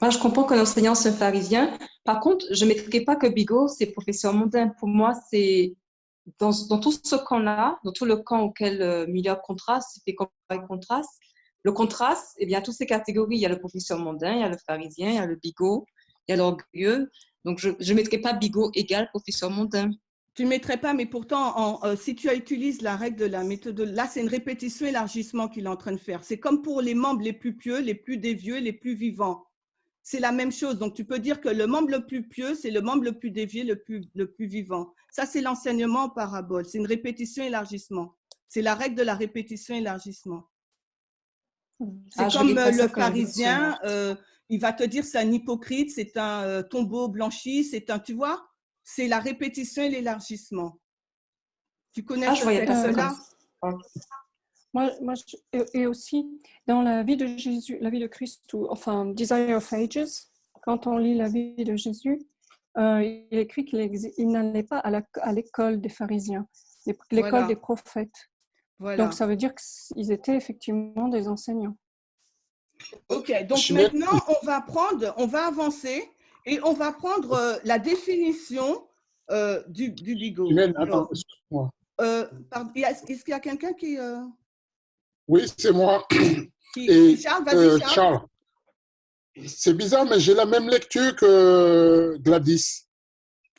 Moi, je comprends qu'un enseignant, c'est un pharisien. Par contre, je ne mettrai pas que Bigot, c'est professeur mondain. Pour moi, c'est dans tout ce camp-là, dans tout le camp auquel Miller contraste, c'était contraste. Le contraste, eh bien, toutes ces catégories, il y a le professeur mondain, il y a le pharisien, il y a le bigot, il y a l'orgueilleux. Donc, je ne mettrai pas bigot égale professeur mondain. Tu ne mettrais pas, mais pourtant, si tu utilises la règle de la méthode, là, c'est une répétition élargissement qu'il est en train de faire. C'est comme pour les membres les plus pieux, les plus dévieux, les plus vivants. C'est la même chose. Donc, tu peux dire que le membre le plus pieux, c'est le membre le plus dévié, le plus vivant. Ça, c'est l'enseignement en parabole. C'est une répétition élargissement. C'est la règle de la répétition élargissement. C'est comme le pharisien, il va te dire c'est un hypocrite, c'est un tombeau blanchi, c'est un, tu vois, c'est la répétition et l'élargissement. Tu connais ce texte-là? Et aussi, dans la vie de Jésus, la vie de Christ, enfin, Desire of Ages, quand on lit la vie de Jésus, il est écrit qu'il n'allait pas à l'école des pharisiens, l'école des prophètes. Voilà. Donc, ça veut dire qu'ils étaient effectivement des enseignants. Ok, donc maintenant, on va avancer et on va prendre la définition du bigot. Attends, excuse-moi. Est-ce qu'il y a quelqu'un qui… Oui, c'est moi. Charles, vas-y, Charles. C'est bizarre, mais j'ai la même lecture que Gladys.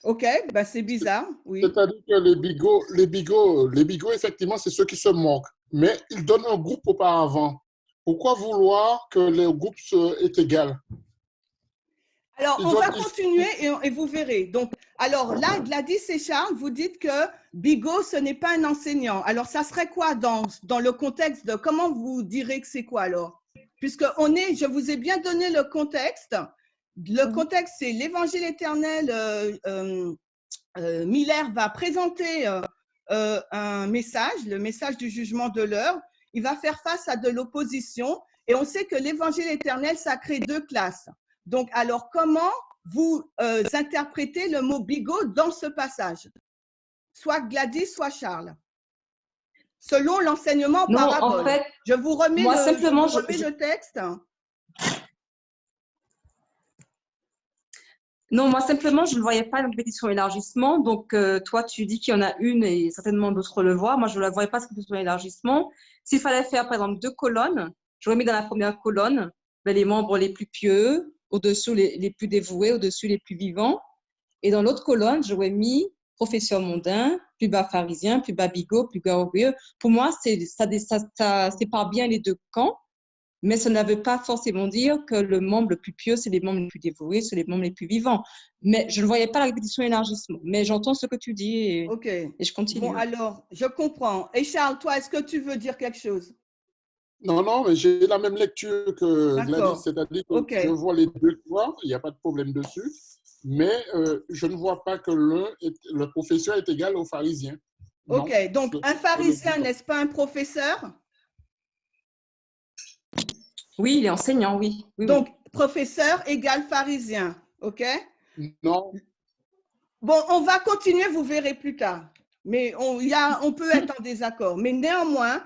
Ok, ben c'est bizarre, oui. C'est-à-dire que les bigots, effectivement, c'est ceux qui se moquent. Mais ils donnent un groupe auparavant. Pourquoi vouloir que les groupes soient égaux? Alors, on va continuer et vous verrez. Donc, alors là, Gladys et Charles, vous dites que bigot, ce n'est pas un enseignant. Alors, ça serait quoi dans le contexte de… Comment vous direz que c'est quoi alors? Puisque je vous ai bien donné le contexte. Le contexte, c'est l'évangile éternel. Miller va présenter un message, le message du jugement de l'heure. Il va faire face à de l'opposition. Et on sait que l'évangile éternel, ça crée deux classes. Donc, alors, comment vous interprétez le mot bigot dans ce passage? Soit Gladys, soit Charles. Selon l'enseignement en parabole. En fait, je vous remets le texte. Non, moi, simplement, je ne voyais pas la répétition élargissement. Donc, toi, tu dis qu'il y en a une et certainement d'autres le voient. Moi, je ne la voyais pas, cette répétition élargissement. S'il fallait faire, par exemple, 2 colonnes, j'aurais mis dans la première colonne les membres les plus pieux, au-dessous les plus dévoués, au-dessus les plus vivants. Et dans l'autre colonne, j'aurais mis professeur mondain, plus bas pharisien, plus bas bigot, plus bas orgueilleux. Pour moi, ça sépare bien les deux camps. Mais ça ne veut pas forcément dire que le membre le plus pieux, c'est les membres les plus dévoués, c'est les membres les plus vivants. Mais je ne voyais pas la répétition élargissement. Mais j'entends ce que tu dis et, OK. et je continue. Bon, alors, je comprends. Et Charles, toi, est-ce que tu veux dire quelque chose? Non, non, mais j'ai la même lecture que Gladys, D'accord. c'est-à-dire que OK. je vois les deux fois, il n'y a pas de problème dessus, mais je ne vois pas que le professeur est égal au pharisien. Non. OK, donc un pharisien, n'est-ce pas un professeur? Oui, il est enseignant, oui. Oui, donc, oui. professeur égale pharisien, OK? Non. Bon, on va continuer, vous verrez plus tard. Mais on peut être en désaccord. Mais néanmoins,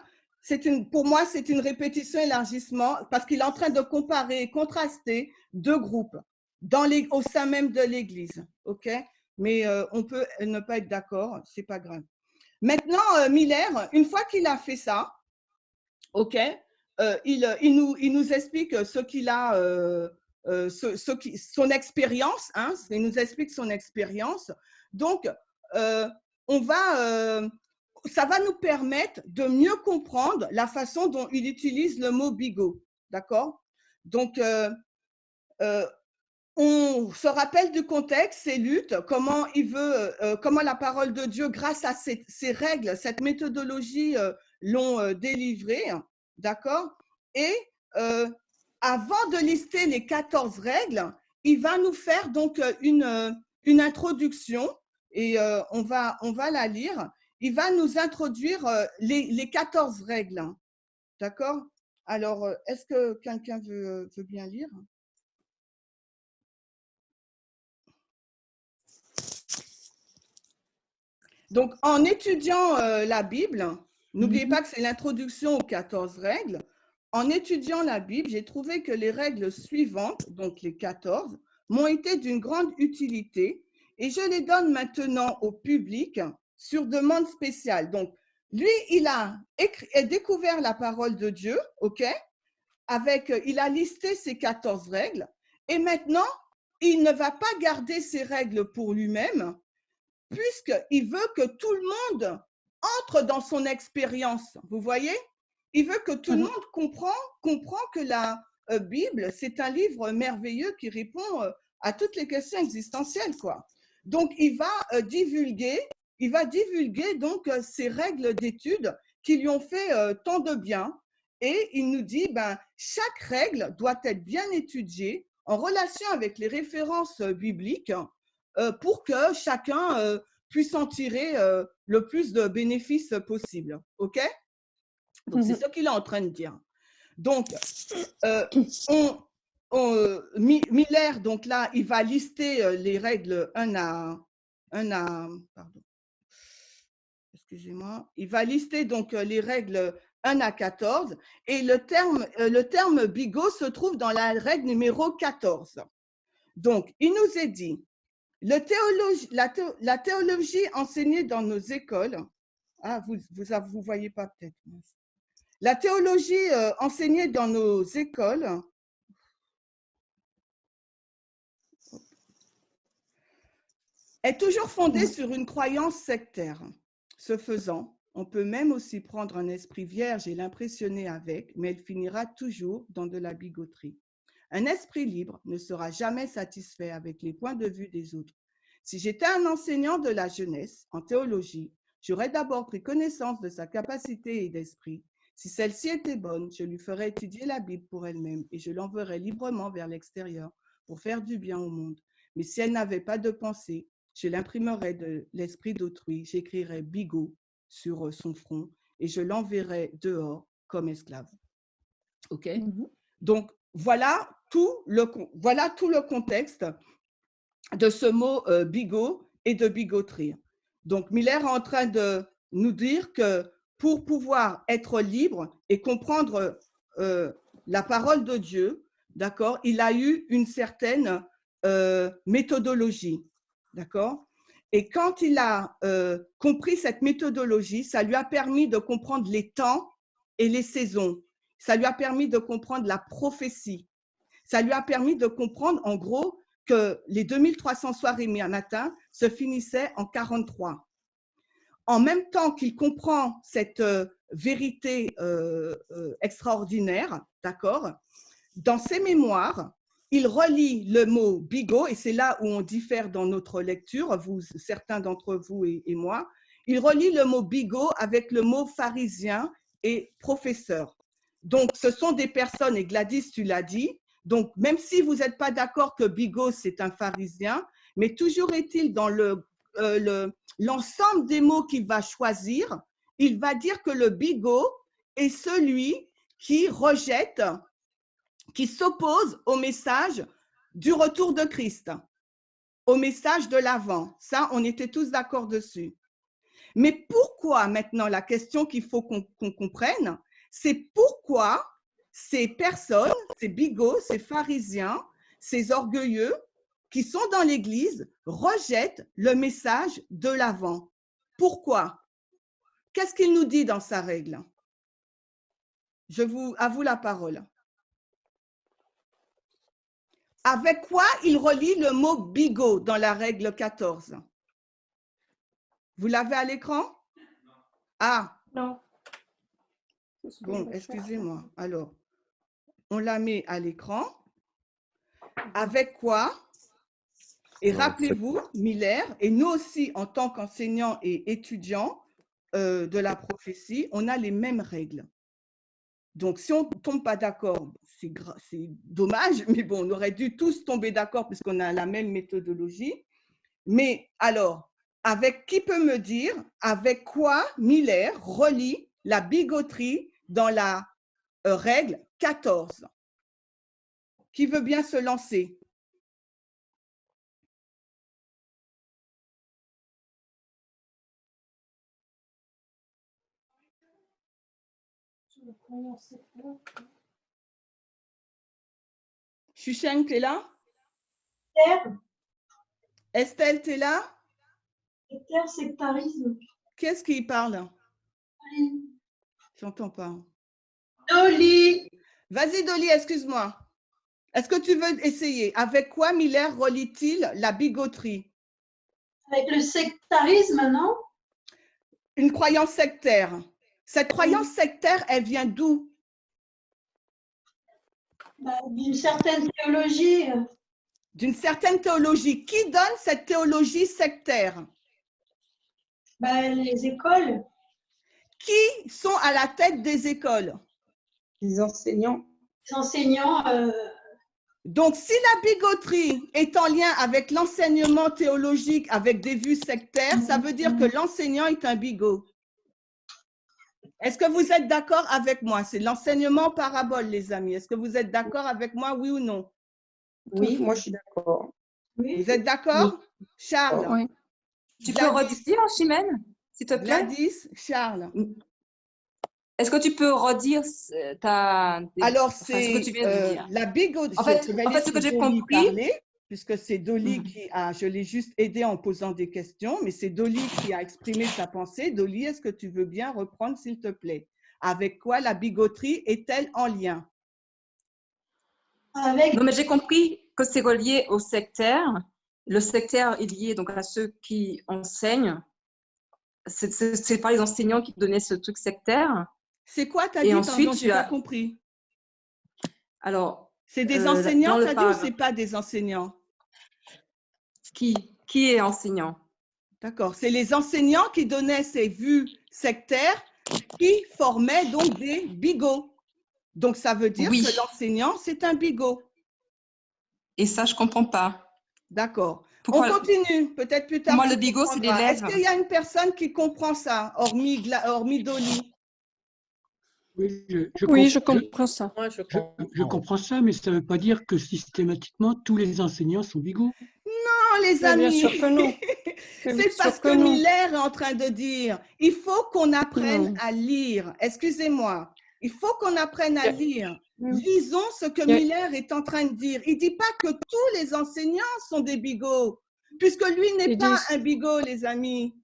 pour moi, c'est une répétition élargissement parce qu'il est en train de comparer et contraster deux groupes au sein même de l'Église, OK? Mais on peut ne pas être d'accord, c'est pas grave. Maintenant, Miller, une fois qu'il a fait ça, OK, il nous explique ce qu'il a, son expérience, hein, il nous explique son expérience. Donc, ça va nous permettre de mieux comprendre la façon dont il utilise le mot bigot, d'accord? Donc, on se rappelle du contexte, ses luttes, comment la parole de Dieu, grâce à ces règles, cette méthodologie, l'ont délivré, d'accord? Et avant de lister les 14 règles, il va nous faire donc une introduction et on va la lire. Il va nous introduire les 14 règles, d'accord? Alors, est-ce que quelqu'un veut bien lire? Donc, en étudiant la Bible, n'oubliez pas que c'est l'introduction aux 14 règles. En étudiant la Bible, j'ai trouvé que les règles suivantes, donc les 14, m'ont été d'une grande utilité et je les donne maintenant au public sur demande spéciale. Donc, lui, il a découvert la parole de Dieu, OK? Il a listé ces 14 règles et maintenant, il ne va pas garder ces règles pour lui-même, puisqu'il veut que tout le monde entre dans son expérience. Vous voyez? Il veut que tout le monde comprend que la Bible, c'est un livre merveilleux qui répond à toutes les questions existentielles, quoi. Donc, il va divulguer donc ces règles d'étude qui lui ont fait tant de bien. Et il nous dit, chaque règle doit être bien étudiée en relation avec les références bibliques pour que chacun puisse en tirer le plus de bénéfices possible. OK? Donc, c'est ce qu'il est en train de dire. Donc, Miller, donc là, il va lister les règles il va lister donc les règles 1 à 14 et le terme bigot se trouve dans la règle numéro 14. Donc, il nous est dit, la théologie enseignée dans nos écoles, vous voyez pas peut-être. La théologie enseignée dans nos écoles est toujours fondée sur une croyance sectaire. Ce faisant, on peut même aussi prendre un esprit vierge et l'impressionner avec, mais elle finira toujours dans de la bigoterie. Un esprit libre ne sera jamais satisfait avec les points de vue des autres. Si j'étais un enseignant de la jeunesse en théologie, j'aurais d'abord pris connaissance de sa capacité et d'esprit. Si celle-ci était bonne, je lui ferais étudier la Bible pour elle-même et je l'enverrais librement vers l'extérieur pour faire du bien au monde. Mais si elle n'avait pas de pensée, je l'imprimerais de l'esprit d'autrui, j'écrirais bigot sur son front et je l'enverrais dehors comme esclave. OK? Donc, voilà tout le contexte de ce mot bigot et de bigoterie. Donc, Miller est en train de nous dire que pour pouvoir être libre et comprendre la parole de Dieu, d'accord, il a eu une certaine méthodologie, d'accord? Et quand il a compris cette méthodologie, ça lui a permis de comprendre les temps et les saisons. Ça lui a permis de comprendre la prophétie. Ça lui a permis de comprendre, en gros, que les 2300 soirs et matin se finissaient en 43. en même temps qu'il comprend cette vérité extraordinaire, d'accord, dans ses mémoires, il relie le mot bigot, et c'est là où on diffère dans notre lecture, certains d'entre vous et moi, il relie le mot bigot avec le mot pharisien et professeur. Donc, ce sont des personnes, et Gladys, tu l'as dit, donc même si vous n'êtes pas d'accord que bigot, c'est un pharisien, mais toujours est-il dans l'ensemble des mots qu'il va choisir, il va dire que le bigot est celui qui rejette, qui s'oppose au message du retour de Christ, au message de l'Avent. Ça, on était tous d'accord dessus. Mais pourquoi maintenant, la question qu'il faut qu'on comprenne, c'est pourquoi ces personnes, ces bigots, ces pharisiens, ces orgueilleux qui sont dans l'Église rejettent le message de l'Avent. Pourquoi? Qu'est-ce qu'il nous dit dans sa règle? À vous la parole. Avec quoi il relie le mot bigot dans la règle 14? Vous l'avez à l'écran? Ah. Non. Bon, excusez-moi. Alors, on la met à l'écran. Avec quoi? Et rappelez-vous, Miller, et nous aussi, en tant qu'enseignants et étudiants de la prophétie, on a les mêmes règles. Donc, si on ne tombe pas d'accord, c'est dommage, mais bon, on aurait dû tous tomber d'accord puisqu'on a la même méthodologie. Mais alors, qui peut me dire avec quoi Miller relie la bigoterie dans la règle 14? Qui veut bien se lancer? Chucheng, tu es là? Estelle, tu es là? Sectarisme. Qu'est-ce qui parle? Je n'entends pas. Dolly. Vas-y, Dolly, excuse-moi. Est-ce que tu veux essayer? Avec quoi Miller relie-t-il la bigoterie? Avec le sectarisme, non? Une croyance sectaire. Cette croyance sectaire, elle vient d'où? D'une certaine théologie. D'une certaine théologie. Qui donne cette théologie sectaire? Les écoles. Qui sont à la tête des écoles? Les enseignants. Les enseignants. Donc, si la bigoterie est en lien avec l'enseignement théologique, avec des vues sectaires, ça veut dire que l'enseignant est un bigot. Est-ce que vous êtes d'accord avec moi? C'est l'enseignement parabole, les amis. Est-ce que vous êtes d'accord avec moi, oui ou non? Oui, moi je suis d'accord. Vous êtes d'accord? Oui. Charles? Oui. Tu peux redire, Chimène, s'il te plaît? Gladys, Charles. Est-ce que tu peux redire ce que tu viens de dire? La bigoterie. En fait, ce que j'ai compris, puisque c'est Dolly qui a, je l'ai juste aidé en posant des questions, mais c'est Dolly qui a exprimé sa pensée. Dolly, est-ce que tu veux bien reprendre, s'il te plaît? Avec quoi la bigoterie est-elle en lien? Non, mais j'ai compris que c'est relié au sectaire. Le sectaire est lié donc à ceux qui enseignent. C'est pas les enseignants qui donnaient ce truc sectaire. C'est quoi, tu as dit? Ensuite, tu as compris. Alors, c'est des enseignants, tu as dit, ou c'est pas des enseignants? Qui est enseignant? D'accord, c'est les enseignants qui donnaient ces vues sectaires qui formaient donc des bigots. Donc, ça veut dire que l'enseignant, c'est un bigot. Et ça, je ne comprends pas. D'accord. On continue, peut-être plus tard. Moi, le bigot, c'est l'élève. Est-ce qu'il y a une personne qui comprend ça, hormis Dolly? Oui, je comprends ça. Je comprends ça, mais ça ne veut pas dire que systématiquement, tous les enseignants sont bigots. Non, les amis. Bien sûr que non. C'est parce que Miller est en train de dire, il faut qu'on apprenne à lire. Excusez-moi. Il faut qu'on apprenne à lire. Lisons ce que Miller est en train de dire. Il ne dit pas que tous les enseignants sont des bigots, puisque lui n'est pas un bigot, les amis.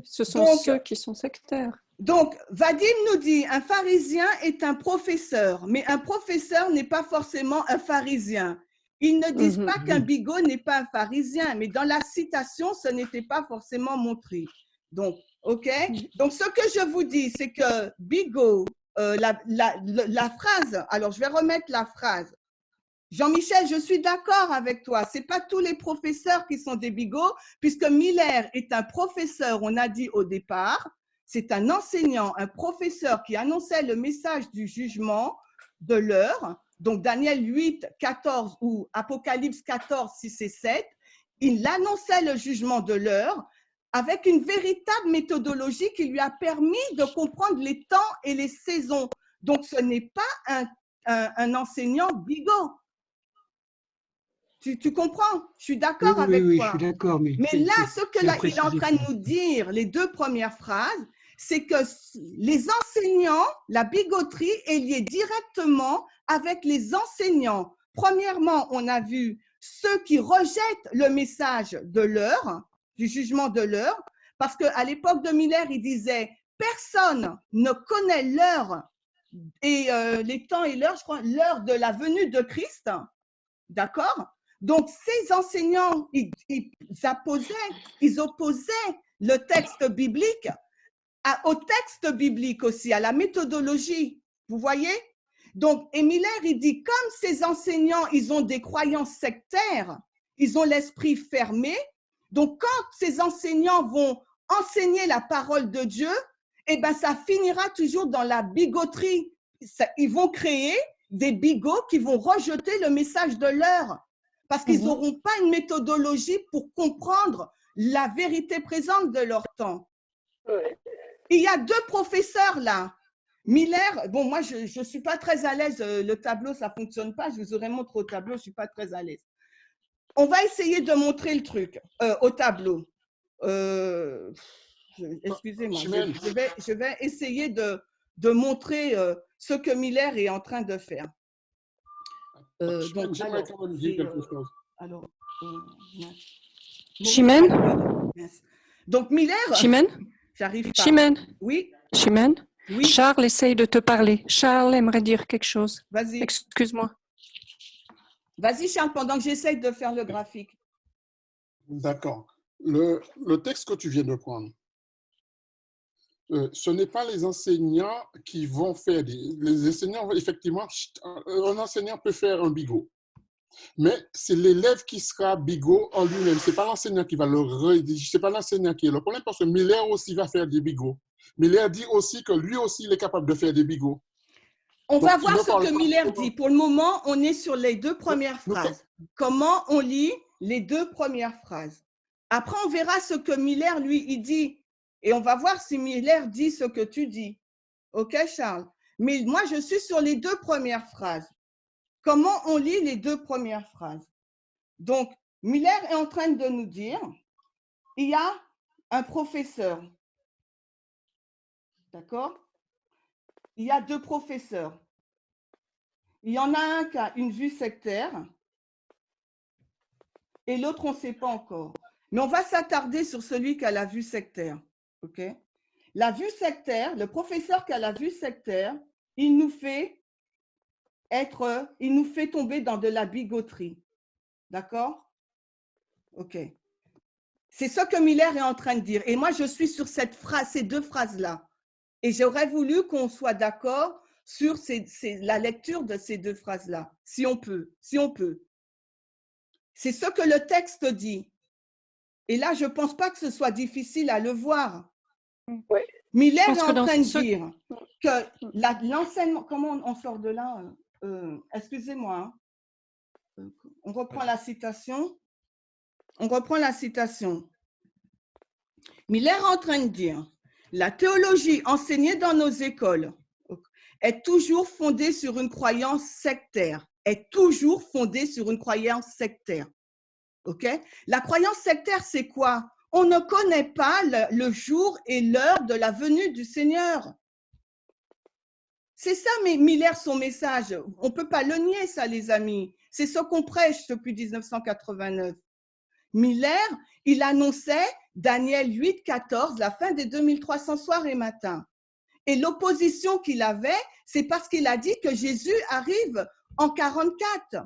Ce sont ceux qui sont sectaires. Donc, Vadim nous dit, un pharisien est un professeur, mais un professeur n'est pas forcément un pharisien. Ils ne disent pas qu'un bigot n'est pas un pharisien, mais dans la citation, ce n'était pas forcément montré. Donc, OK? Donc, ce que je vous dis, c'est que Bigot, la phrase, alors je vais remettre la phrase. Jean-Michel, je suis d'accord avec toi. Ce n'est pas tous les professeurs qui sont des bigots, puisque Miller est un professeur, on a dit au départ. C'est un enseignant, un professeur qui annonçait le message du jugement de l'heure. Donc, Daniel 8, 14 ou Apocalypse 14, 6 et 7. Il annonçait le jugement de l'heure avec une véritable méthodologie qui lui a permis de comprendre les temps et les saisons. Donc, ce n'est pas un enseignant bigot. Tu comprends? Je suis d'accord avec oui, toi. je suis d'accord. Mais là, ce que là, il est en train de nous dire, les deux premières phrases, c'est que les enseignants, la bigoterie est liée directement avec les enseignants. Premièrement, on a vu ceux qui rejettent le message de l'heure, du jugement de l'heure, parce qu'à l'époque de Miller, il disait « Personne ne connaît l'heure et les temps et l'heure, je crois, l'heure de la venue de Christ. » D'accord? Donc, ces enseignants, ils opposaient le texte biblique au texte biblique aussi, à la méthodologie. Vous voyez? Donc, et Miller, il dit, comme ces enseignants, ils ont des croyances sectaires, ils ont l'esprit fermé, donc quand ces enseignants vont enseigner la parole de Dieu, eh ben, ça finira toujours dans la bigoterie. Ils vont créer des bigots qui vont rejeter le message de l'heure parce qu'ils n'auront pas une méthodologie pour comprendre la vérité présente de leur temps. Il y a deux professeurs là. Miller, bon, moi, je ne suis pas très à l'aise. Le tableau, ça ne fonctionne pas. Je vous aurais montré au tableau, je ne suis pas très à l'aise. On va essayer de montrer le truc au tableau. Excusez-moi, je vais essayer de montrer ce que Miller est en train de faire. J'aimerais quand même dire quelque chose. Chimène? Donc, Miller… Chimène? J'arrive pas. Chimène? Oui. Chimène? Oui. Charles essaye de te parler. Charles aimerait dire quelque chose. Vas-y. Excuse-moi. Vas-y, Charles, pendant que j'essaye de faire le graphique. D'accord. Le texte que tu viens de prendre, ce n'est pas les enseignants qui vont faire les enseignants, effectivement, un enseignant peut faire un bigot. Mais c'est l'élève qui sera bigot en lui-même. Ce n'est pas l'enseignant qui va le rédiger, ce n'est pas l'enseignant qui est le problème parce que Miller aussi va faire des bigots. Miller dit aussi que lui aussi, il est capable de faire des bigots. On va voir ce que Miller dit. Pour le moment, on est sur les deux premières phrases. Comment on lit les deux premières phrases. Après, on verra ce que Miller, lui, il dit. Et on va voir si Miller dit ce que tu dis. OK, Charles? Mais moi, je suis sur les deux premières phrases. Comment on lit les deux premières phrases? Donc, Miller est en train de nous dire, il y a un professeur. D'accord? Il y a deux professeurs. Il y en a un qui a une vue sectaire et l'autre, on ne sait pas encore. Mais on va s'attarder sur celui qui a la vue sectaire. OK? La vue sectaire, le professeur qui a la vue sectaire, il nous fait tomber dans de la bigoterie. D'accord? OK. C'est ce que Miller est en train de dire. Et moi, je suis sur cette phrase, ces deux phrases-là. Et j'aurais voulu qu'on soit d'accord sur la lecture de ces deux phrases-là, si on peut. C'est ce que le texte dit. Et là, je ne pense pas que ce soit difficile à le voir. Oui. Miller est en train de dire que l'enseignement… Comment on sort de là? Excusez-moi. On reprend la citation. Miller est en train de dire « La théologie enseignée dans nos écoles est toujours fondée sur une croyance sectaire. OK? La croyance sectaire, c'est quoi? On ne connaît pas le jour et l'heure de la venue du Seigneur. C'est ça, mais Miller, son message. On ne peut pas le nier, ça, les amis. C'est ce qu'on prêche depuis 1989. Miller, il annonçait Daniel 8, 14, la fin des 2300 soirs et matins. Et l'opposition qu'il avait, c'est parce qu'il a dit que Jésus arrive en 44.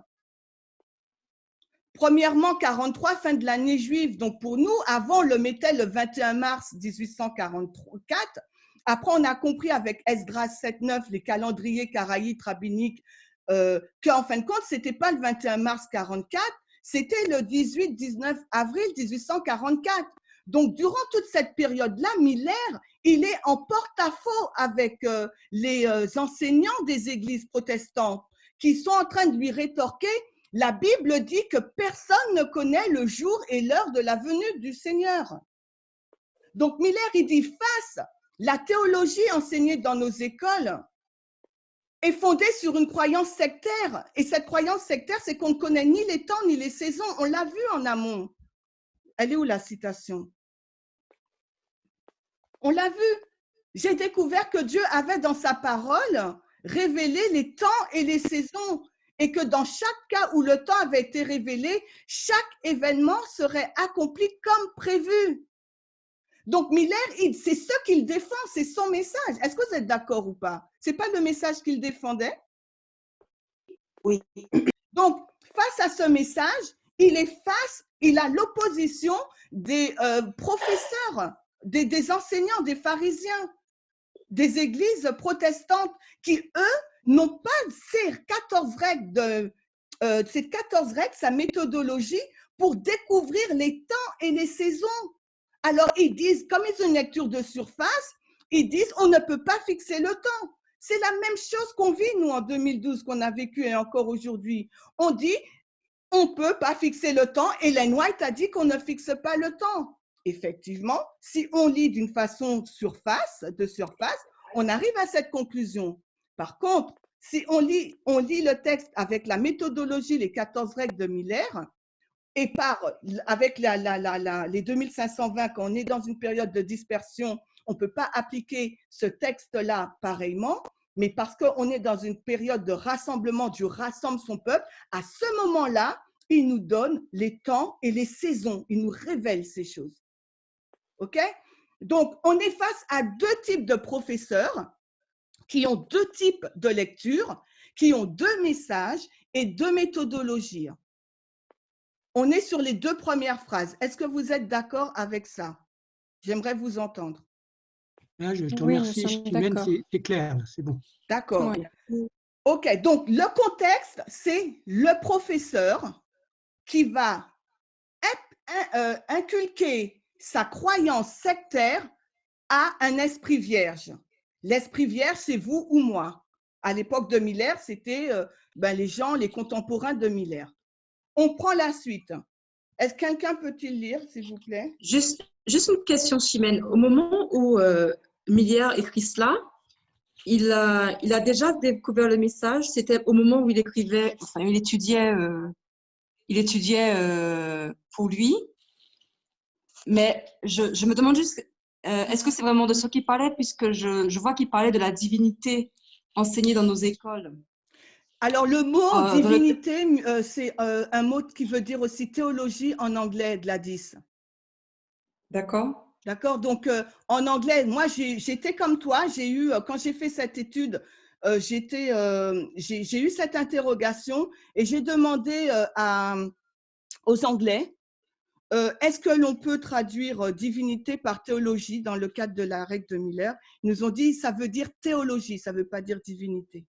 premièrement, 43, fin de l'année juive. Donc, pour nous, avant, on le mettait le 21 mars 1844. Après, on a compris avec Esdras 7-9, les calendriers karaïtes, rabbiniques, qu'en fin de compte, ce n'était pas le 21 mars 44, c'était le 18-19 avril 1844. Donc, durant toute cette période-là, Miller, il est en porte-à-faux avec les enseignants des églises protestantes qui sont en train de lui rétorquer. La Bible dit que personne ne connaît le jour et l'heure de la venue du Seigneur. Donc, Miller, il dit face, la théologie enseignée dans nos écoles est fondée sur une croyance sectaire. Et cette croyance sectaire, c'est qu'on ne connaît ni les temps ni les saisons. On l'a vu en amont. Elle est où la citation? On l'a vu. J'ai découvert que Dieu avait dans sa parole révélé les temps et les saisons et que dans chaque cas où le temps avait été révélé, chaque événement serait accompli comme prévu. Donc Miller, c'est ce qu'il défend, c'est son message. Est-ce que vous êtes d'accord ou pas? Ce n'est pas le message qu'il défendait? Oui. Donc, face à ce message, il a l'opposition des professeurs, des enseignants, des pharisiens, des églises protestantes qui, eux, n'ont pas ces 14 règles, sa méthodologie pour découvrir les temps et les saisons. Alors, ils disent, comme ils ont une lecture de surface, ils disent, on ne peut pas fixer le temps. C'est la même chose qu'on vit, nous, en 2012, qu'on a vécu et encore aujourd'hui. On dit, on ne peut pas fixer le temps. Ellen White a dit qu'on ne fixe pas le temps. Effectivement, si on lit d'une façon de surface, on arrive à cette conclusion. Par contre, si on lit le texte avec la méthodologie, les 14 règles de Miller, et avec les 2520, quand on est dans une période de dispersion, on ne peut pas appliquer ce texte-là pareillement, mais parce qu'on est dans une période de rassemblement, Dieu rassemble son peuple, à ce moment-là, il nous donne les temps et les saisons, il nous révèle ces choses. OK? Donc, on est face à deux types de professeurs qui ont deux types de lecture, qui ont deux messages et deux méthodologies. On est sur les deux premières phrases. Est-ce que vous êtes d'accord avec ça? J'aimerais vous entendre. Là, je te Oui, remercie, Chimène, c'est clair, c'est bon. D'accord. Oui. OK, donc le contexte, c'est le professeur qui va inculquer sa croyance sectaire à un esprit vierge. L'esprit vierge, c'est vous ou moi. À l'époque de Miller, c'était les contemporains de Miller. On prend la suite. Est-ce que quelqu'un peut-il lire, s'il vous plaît? Juste une question, Chimène. Au moment où Miller écrit cela, il a déjà découvert le message. C'était au moment où il écrivait, enfin, il étudiait pour lui. Mais je me demande juste, est-ce que c'est vraiment de ce qu'il parlait, puisque je vois qu'il parlait de la divinité enseignée dans nos écoles. Alors, le mot divinité, c'est un mot qui veut dire aussi théologie en anglais, Gladys. D'accord. D'accord. Donc, en anglais, moi, j'étais comme toi. J'ai eu, quand j'ai fait cette étude, j'ai eu cette interrogation et j'ai demandé aux Anglais, est-ce que l'on peut traduire divinité par théologie dans le cadre de la règle de Miller? Ils nous ont dit, ça veut dire théologie, ça ne veut pas dire divinité.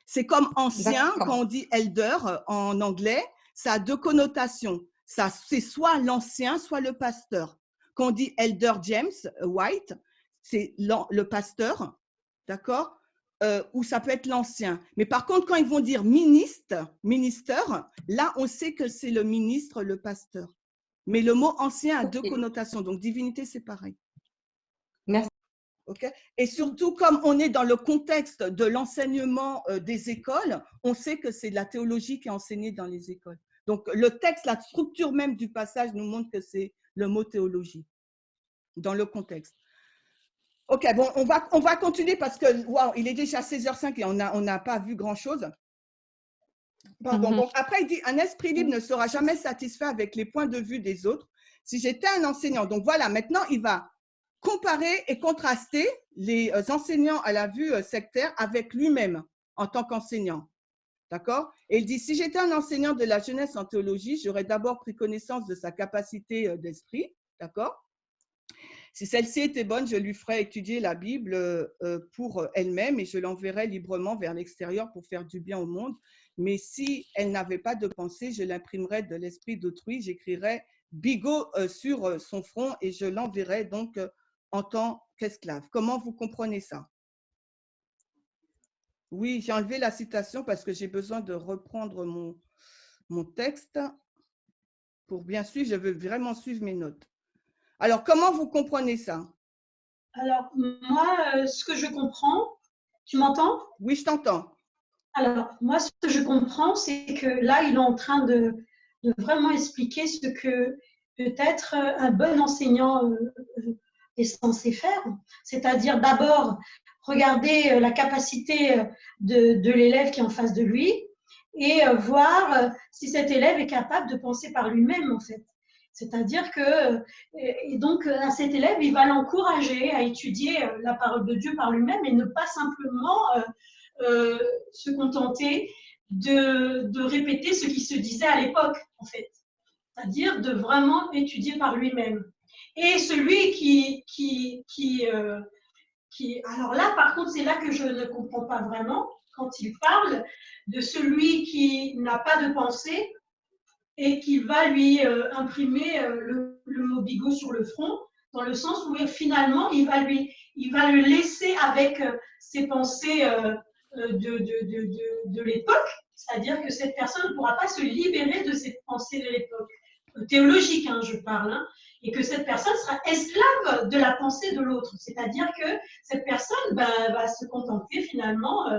C'est comme ancien, quand on dit elder en anglais, ça a deux connotations. C'est soit l'ancien, soit le pasteur. Quand on dit elder James White, c'est le pasteur, d'accord? Ou ça peut être l'ancien. Mais par contre, quand ils vont dire ministre, là, on sait que c'est le ministre, le pasteur. Mais le mot ancien a deux connotations. Donc, divinité, c'est pareil. Merci. Okay. Et surtout, comme on est dans le contexte de l'enseignement des écoles, on sait que c'est de la théologie qui est enseignée dans les écoles. Donc, le texte, la structure même du passage nous montre que c'est le mot théologie dans le contexte. OK, bon, on va continuer parce que, wow, il est déjà 16h05 et on n'a pas vu grand-chose. Pardon. Donc, après, il dit, un esprit libre ne sera jamais satisfait avec les points de vue des autres. Si j'étais un enseignant, donc voilà, maintenant, il va comparer et contraster les enseignants à la vue sectaire avec lui-même en tant qu'enseignant. D'accord? Et il dit, si j'étais un enseignant de la jeunesse en théologie, j'aurais d'abord pris connaissance de sa capacité d'esprit. D'accord? Si celle-ci était bonne, je lui ferais étudier la Bible pour elle-même et je l'enverrais librement vers l'extérieur pour faire du bien au monde. Mais si elle n'avait pas de pensée, je l'imprimerais de l'esprit d'autrui, j'écrirais bigot sur son front et je l'enverrais donc en tant qu'esclave. Comment vous comprenez ça? Oui, j'ai enlevé la citation parce que j'ai besoin de reprendre mon texte pour bien suivre. Je veux vraiment suivre mes notes. Alors, comment vous comprenez ça? Alors, moi, ce que je comprends, tu m'entends? Oui, je t'entends. Alors, moi, ce que je comprends, c'est que là, il est en train de vraiment expliquer ce que peut-être un bon enseignant est censé faire. C'est-à-dire d'abord regarder la capacité de l'élève qui est en face de lui et voir si cet élève est capable de penser par lui-même, en fait. C'est-à-dire que, et donc, à cet élève, il va l'encourager à étudier la parole de Dieu par lui-même et ne pas simplement se contenter de répéter ce qui se disait à l'époque, en fait. C'est-à-dire de vraiment étudier par lui-même. Et celui alors là, par contre, c'est là que je ne comprends pas vraiment, quand il parle de celui qui n'a pas de pensée et qui va lui imprimer le mot bigot sur le front, dans le sens où finalement, il va le laisser avec ses pensées de l'époque, c'est-à-dire que cette personne ne pourra pas se libérer de cette pensée de l'époque, théologique, hein, je parle, hein, et que cette personne sera esclave de la pensée de l'autre, c'est-à-dire que cette personne va se contenter finalement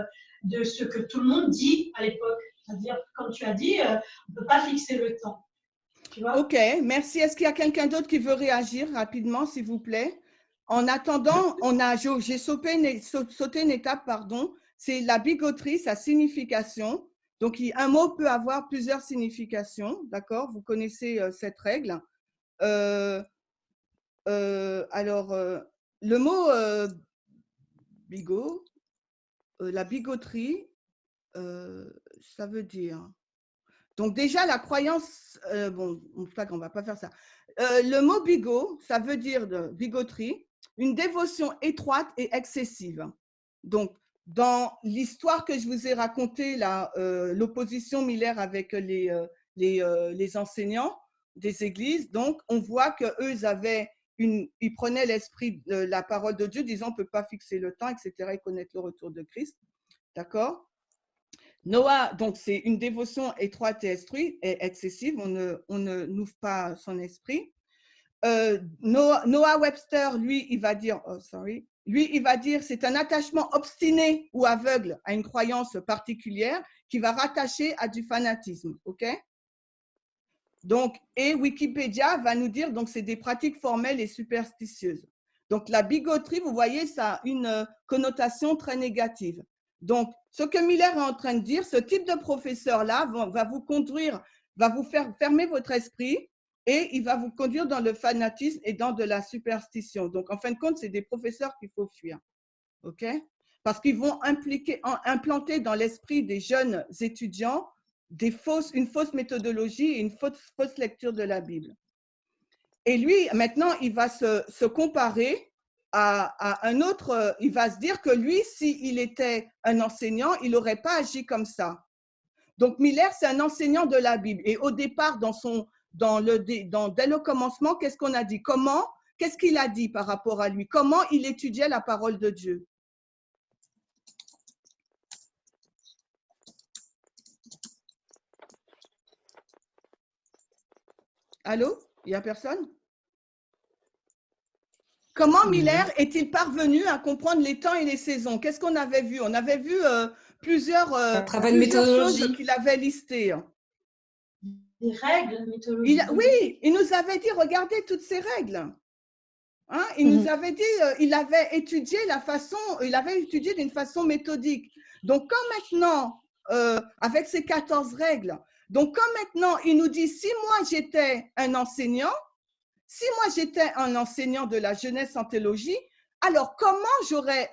de ce que tout le monde dit à l'époque, c'est-à-dire, comme tu as dit, on ne peut pas fixer le temps. Tu vois? Ok, merci. Est-ce qu'il y a quelqu'un d'autre qui veut réagir rapidement, s'il vous plaît? En attendant, j'ai sauté une étape, pardon. C'est la bigoterie, sa signification. Donc, un mot peut avoir plusieurs significations, d'accord? Vous connaissez cette règle. Le mot bigot, la bigoterie, ça veut dire… Donc déjà, la croyance… bon, on ne va pas faire ça. Le mot bigot, ça veut dire de bigoterie, une dévotion étroite et excessive. Donc, dans l'histoire que je vous ai racontée, l'opposition Miller avec les enseignants des églises, donc on voit qu'eux, ils prenaient l'esprit de la parole de Dieu, disant on ne peut pas fixer le temps, etc., et connaître le retour de Christ. D'accord? Noah, donc c'est une dévotion étroite et excessive, on ne n'ouvre pas son esprit. Noah Webster, lui, il va dire, c'est un attachement obstiné ou aveugle à une croyance particulière qui va rattacher à du fanatisme, ok? Donc, et Wikipédia va nous dire, donc c'est des pratiques formelles et superstitieuses. Donc la bigoterie, vous voyez, ça a une connotation très négative. Donc, ce que Miller est en train de dire, ce type de professeur-là va vous conduire, va vous faire fermer votre esprit et il va vous conduire dans le fanatisme et dans de la superstition. Donc, en fin de compte, c'est des professeurs qu'il faut fuir. OK? Parce qu'ils vont implanter dans l'esprit des jeunes étudiants une fausse méthodologie et une fausse lecture de la Bible. Et lui, maintenant, il va se comparer à un autre, il va se dire que lui, s'il était un enseignant, il n'aurait pas agi comme ça. Donc, Miller, c'est un enseignant de la Bible. Et au départ, dès le commencement, qu'est-ce qu'on a dit? Qu'est-ce qu'il a dit par rapport à lui? Comment il étudiait la parole de Dieu? Allô? Il n'y a personne? Comment Miller est-il parvenu à comprendre les temps et les saisons? Qu'est-ce qu'on avait vu? On avait vu plusieurs choses qu'il avait listées. Des règles méthodologiques. Oui, il nous avait dit, regardez toutes ces règles. Hein? Il nous avait dit, il avait étudié d'une façon méthodique. Donc, comme maintenant, avec ces 14 règles, donc comme maintenant, il nous dit, si moi j'étais un enseignant de la jeunesse en théologie, alors comment j'aurais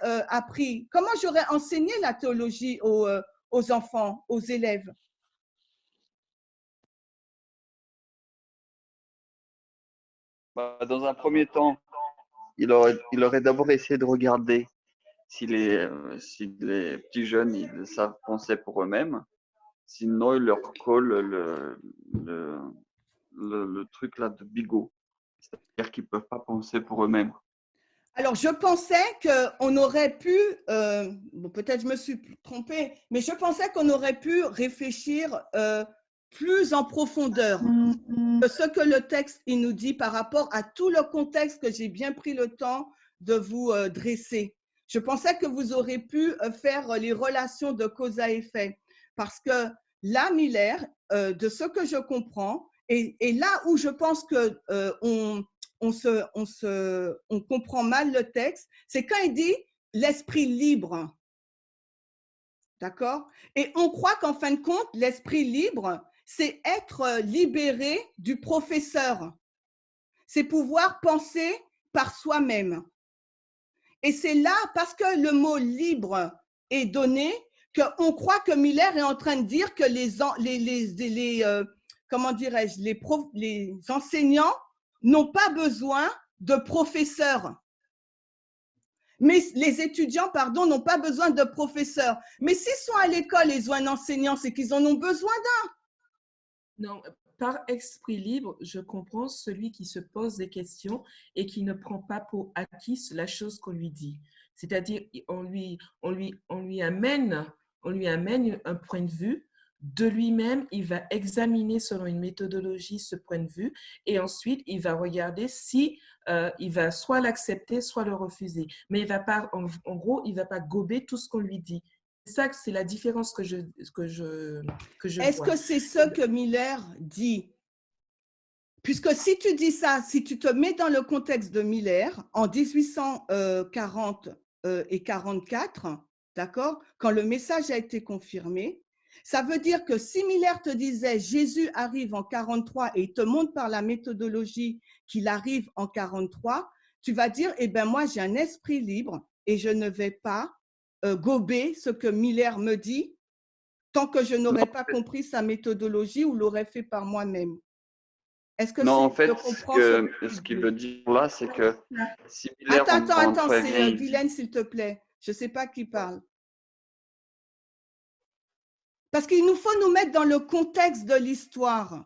enseigné la théologie aux aux enfants, aux élèves? Dans un premier temps, il aurait d'abord essayé de regarder si les petits jeunes ils savent penser pour eux-mêmes. Sinon, il leur colle le truc là de bigot. C'est-à-dire qu'ils ne peuvent pas penser pour eux-mêmes. Alors, je pensais qu'on aurait pu, bon, peut-être je me suis trompée, mais je pensais qu'on aurait pu réfléchir plus en profondeur de ce que le texte il nous dit par rapport à tout le contexte que j'ai bien pris le temps de vous dresser. Je pensais que vous aurez pu faire les relations de cause à effet, parce que là, Miller, de ce que je comprends, et là où je pense que on comprend mal le texte, c'est quand il dit l'esprit libre. D'accord? Et on croit qu'en fin de compte, l'esprit libre, c'est être libéré du professeur. C'est pouvoir penser par soi-même. Et c'est là, parce que le mot libre est donné, qu'on croit que Miller est en train de dire que comment dirais-je, les enseignants n'ont pas besoin de professeurs. Mais les étudiants, pardon, n'ont pas besoin de professeurs. Mais s'ils sont à l'école et ils ont un enseignant, c'est qu'ils en ont besoin d'un. Non, par esprit libre, je comprends celui qui se pose des questions et qui ne prend pas pour acquis la chose qu'on lui dit. C'est-à-dire, on lui amène un point de vue. De lui-même, il va examiner selon une méthodologie ce point de vue et ensuite, il va regarder si il va soit l'accepter, soit le refuser. Mais il va pas, en gros, il ne va pas gober tout ce qu'on lui dit. C'est ça, c'est la différence que je Est-ce que c'est ce que Miller dit? Puisque si tu dis ça, si tu te mets dans le contexte de Miller, en 1840 et 44, d'accord, quand le message a été confirmé, ça veut dire que si Miller te disait Jésus arrive en 43 et il te montre par la méthodologie qu'il arrive en 43, tu vas dire, eh bien moi j'ai un esprit libre et je ne vais pas gober ce que Miller me dit tant que je n'aurais pas compris sa méthodologie ou l'aurais fait par moi-même. Est-ce que non, en fait, ce qu'il veut dire là, c'est que si Miller… Attends, c'est Guylaine, s'il te plaît. Je ne sais pas qui parle. Parce qu'il nous faut nous mettre dans le contexte de l'histoire.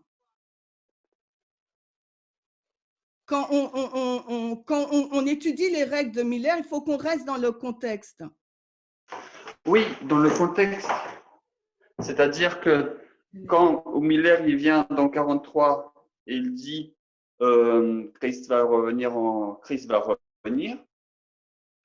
Quand on étudie les règles de Miller, il faut qu'on reste dans le contexte. Oui, dans le contexte. C'est-à-dire que quand Miller il vient dans 43 et il dit Christ va revenir,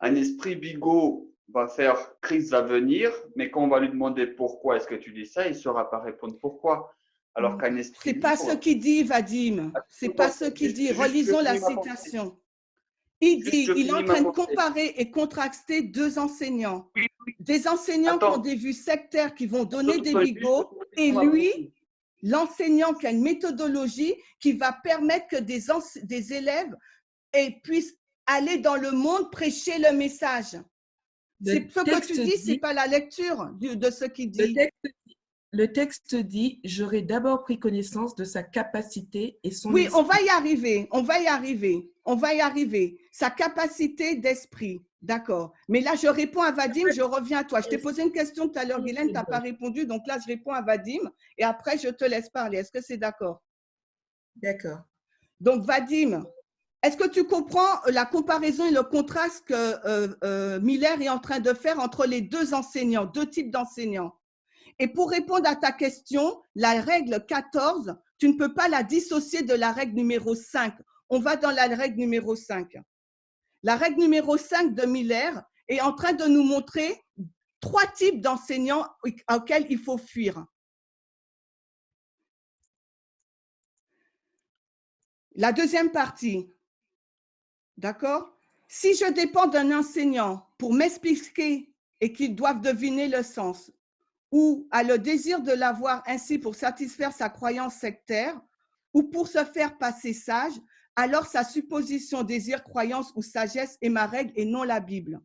un esprit bigot va faire Christ va venir, mais quand on va lui demander pourquoi est-ce que tu dis ça, il ne saura pas répondre pourquoi. Alors qu'un esprit c'est pas ce qu'il dit, Vadim. C'est pas ce qu'il dit. Relisons la citation. Il dit, il est en train de comparer et contraster deux enseignants. Des enseignants qui ont des vues sectaires qui vont donner des bigots et lui, l'enseignant qui a une méthodologie qui va permettre que des élèves puissent aller dans le monde prêcher le message. C'est ce que tu dis, ce n'est pas la lecture de ce qu'il dit. Le texte dit, j'aurais d'abord pris connaissance de sa capacité et son Oui, esprit. on va y arriver. Sa capacité d'esprit, d'accord. Mais là, je réponds à Vadim, je reviens à toi. Je t'ai posé une question tout à l'heure, Guylaine, tu n'as pas répondu. Donc là, je réponds à Vadim et après, je te laisse parler. Est-ce que c'est d'accord? D'accord. Donc, Vadim, est-ce que tu comprends la comparaison et le contraste que Miller est en train de faire entre les deux enseignants, deux types d'enseignants? Et pour répondre à ta question, la règle 14, tu ne peux pas la dissocier de la règle numéro 5. On va dans la règle numéro 5. La règle numéro 5 de Miller est en train de nous montrer 3 types d'enseignants auxquels il faut fuir. La deuxième partie, d'accord? Si je dépends d'un enseignant pour m'expliquer et qu'ils doivent deviner le sens, ou a le désir de l'avoir ainsi pour satisfaire sa croyance sectaire, ou pour se faire passer sage, alors sa supposition, désir, croyance ou sagesse est ma règle et non la Bible.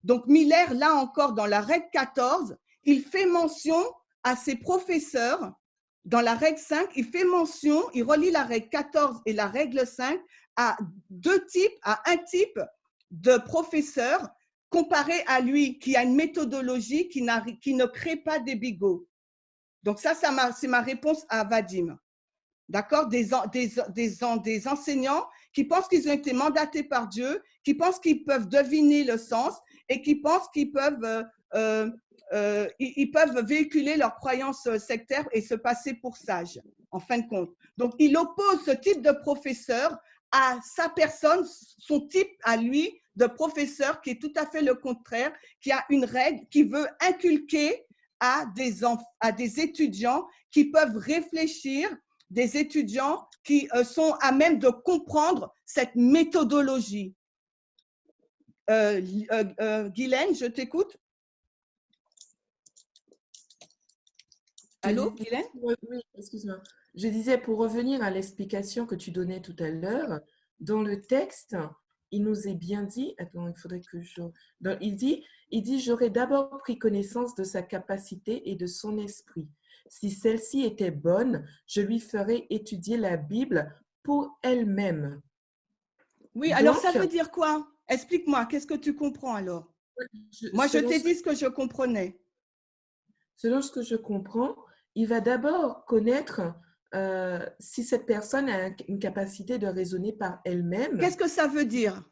Donc Miller, là encore, dans la règle 14, il fait mention à ses professeurs, dans la règle 5, il fait mention, il relie la règle 14 et la règle 5 à un type de professeur comparé à lui, qui a une méthodologie qui ne crée pas des bigots. Donc ça c'est ma réponse à Vadim. D'accord, des enseignants qui pensent qu'ils ont été mandatés par Dieu, qui pensent qu'ils peuvent deviner le sens et qui pensent qu'ils peuvent, ils peuvent véhiculer leurs croyances sectaires et se passer pour sages, en fin de compte. Donc, il oppose ce type de professeur à sa personne, son type à lui de professeur qui est tout à fait le contraire, qui a une règle, qui veut inculquer à des étudiants qui peuvent réfléchir, des étudiants qui sont à même de comprendre cette méthodologie. Guylaine, je t'écoute. Allô, Guylaine? Oui, excuse-moi. Je disais, pour revenir à l'explication que tu donnais tout à l'heure, dans le texte, il nous est bien dit, attends, il faudrait que je… Il dit, j'aurais d'abord pris connaissance de sa capacité et de son esprit. Si celle-ci était bonne, je lui ferais étudier la Bible pour elle-même. Oui, alors ça veut dire quoi? Explique-moi, qu'est-ce que tu comprends alors? Moi, je t'ai dit ce que je comprenais. Selon ce que je comprends, il va d'abord connaître si cette personne a une capacité de raisonner par elle-même. Qu'est-ce que ça veut dire?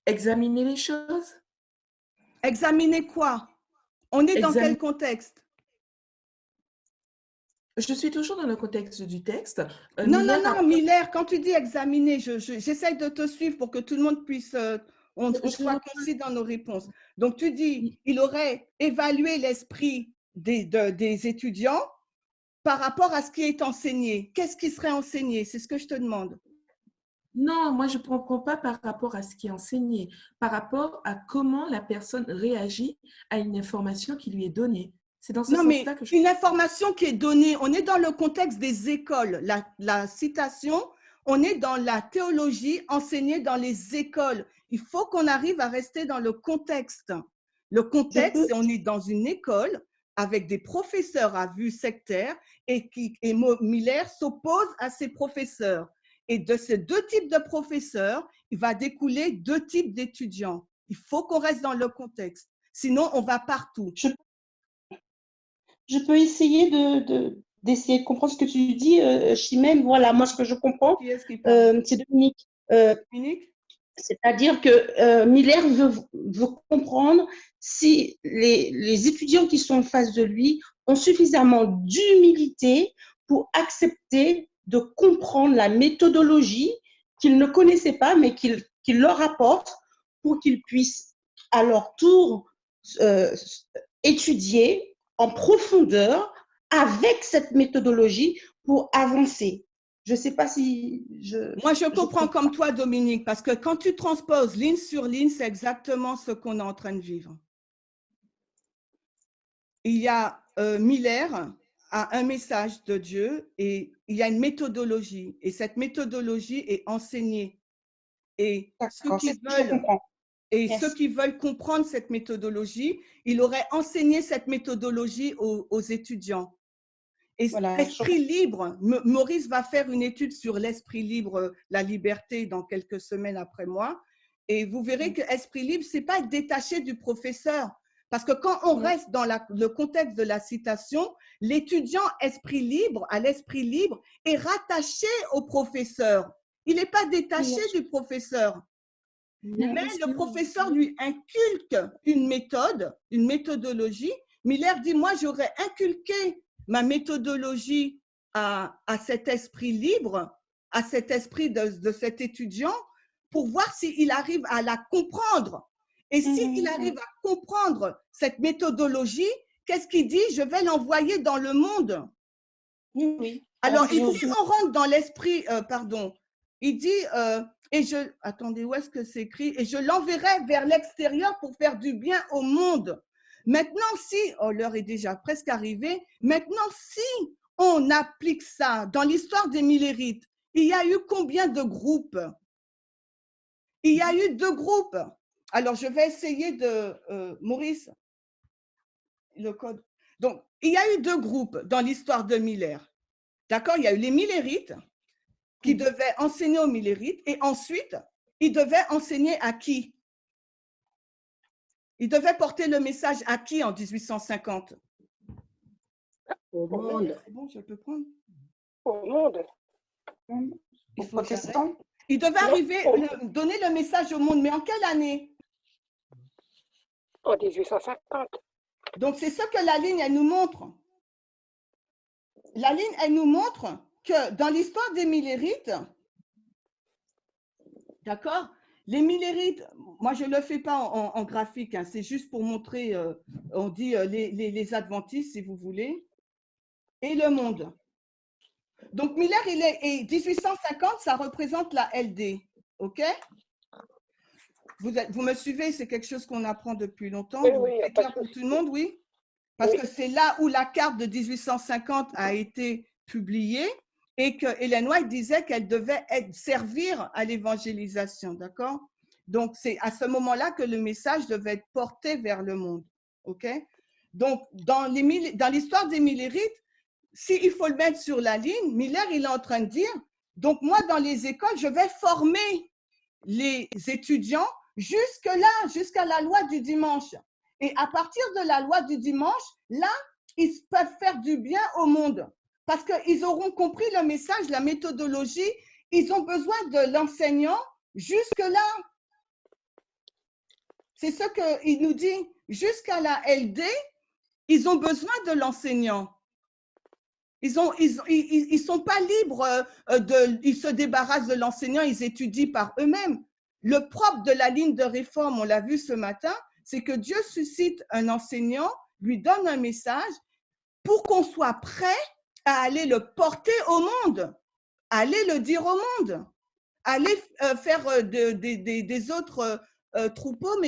Examiner les choses. Examiner quoi? On est dans quel contexte? Je suis toujours dans le contexte du texte. Non, Miller, quand tu dis examiner, j'essaie de te suivre pour que tout le monde puisse, on soit concis dans nos réponses. Donc, tu dis, il aurait évalué l'esprit des étudiants par rapport à ce qui est enseigné. Qu'est-ce qui serait enseigné? C'est ce que je te demande. Non, moi, je ne comprends pas par rapport à ce qui est enseigné, par rapport à comment la personne réagit à une information qui lui est donnée. C'est dans ce sens-là que je… Une information qui est donnée, on est dans le contexte des écoles. La citation, on est dans la théologie enseignée dans les écoles. Il faut qu'on arrive à rester dans le contexte. Le contexte, on est dans une école avec des professeurs à vue sectaire et Miller s'oppose à ces professeurs. Et de ces deux types de professeurs, il va découler deux types d'étudiants. Il faut qu'on reste dans le contexte. Sinon, on va partout. Je peux essayer d'essayer de comprendre ce que tu dis, Chimène. Voilà, moi, ce que je comprends, c'est Dominique. Dominique? C'est-à-dire que Miller veut comprendre si les étudiants qui sont en face de lui ont suffisamment d'humilité pour accepter de comprendre la méthodologie qu'ils ne connaissaient pas, mais qu'il leur apporte pour qu'ils puissent à leur tour étudier en profondeur avec cette méthodologie pour avancer. Je ne sais pas si Moi, je comprends comme toi, Dominique, parce que quand tu transposes ligne sur ligne, c'est exactement ce qu'on est en train de vivre. Il y a Miller a un message de Dieu et il y a une méthodologie. Et cette méthodologie est enseignée. Et ceux qui veulent comprendre cette méthodologie, il aurait enseigné cette méthodologie aux étudiants. Et l'esprit libre, Maurice va faire une étude sur l'esprit libre, la liberté, dans quelques semaines après moi. Et vous verrez que l'esprit libre, ce n'est pas être détaché du professeur. Parce que quand on reste dans le contexte de la citation, l'étudiant esprit libre, à l'esprit libre, est rattaché au professeur. Il n'est pas détaché du professeur. Mais le professeur lui inculque une méthode, une méthodologie. Miller dit, moi, j'aurais inculqué ma méthodologie à cet esprit libre, à cet esprit de cet étudiant, pour voir s'il arrive à la comprendre. Et s'il arrive à comprendre cette méthodologie, qu'est-ce qu'il dit? Je vais l'envoyer dans le monde. Oui. Alors, si on rentre dans l'esprit, il dit, attendez, où est-ce que c'est écrit? Et je l'enverrai vers l'extérieur pour faire du bien au monde. Maintenant, l'heure est déjà presque arrivée, maintenant, si on applique ça dans l'histoire des Millérites, il y a eu combien de groupes? Il y a eu 2 groupes. Alors, je vais essayer de… Maurice, le code. Donc, il y a eu deux groupes dans l'histoire de Miller. D'accord? Il y a eu les millérites qui devaient enseigner aux millérites et ensuite, ils devaient enseigner à qui? Ils devaient porter le message à qui en 1850? Au monde. C'est bon, je peux prendre. Au monde. Aux protestants. Ils devaient arriver, donner le message au monde, mais en quelle année? En 1850. Donc, c'est ce que la ligne, elle nous montre. La ligne, elle nous montre que dans l'histoire des millérites, d'accord, les millérites, moi, je ne le fais pas en graphique, hein, c'est juste pour montrer, on dit les adventistes, si vous voulez, et le monde. Donc, Miller, et 1850, ça représente la LD, OK? Vous me suivez, c'est quelque chose qu'on apprend depuis longtemps. Oui, C'est clair pour tout le monde, oui? Parce que c'est là où la carte de 1850 a été publiée et que Ellen White disait qu'elle devait servir à l'évangélisation, d'accord? Donc, c'est à ce moment-là que le message devait être porté vers le monde, OK? Donc, dans l'histoire des millérites, s'il faut le mettre sur la ligne, Miller, il est en train de dire, donc moi, dans les écoles, je vais former les étudiants jusque-là, jusqu'à la loi du dimanche. Et à partir de la loi du dimanche, là, ils peuvent faire du bien au monde parce qu'ils auront compris le message, la méthodologie. Ils ont besoin de l'enseignant jusque-là. C'est ce qu'il nous dit. Jusqu'à la LD, ils ont besoin de l'enseignant. Ils sont pas libres, ils se débarrassent de l'enseignant, ils étudient par eux-mêmes. Le propre de la ligne de réforme, on l'a vu ce matin, c'est que Dieu suscite un enseignant, lui donne un message pour qu'on soit prêt à aller le porter au monde, aller le dire au monde, aller faire des autres troupeaux,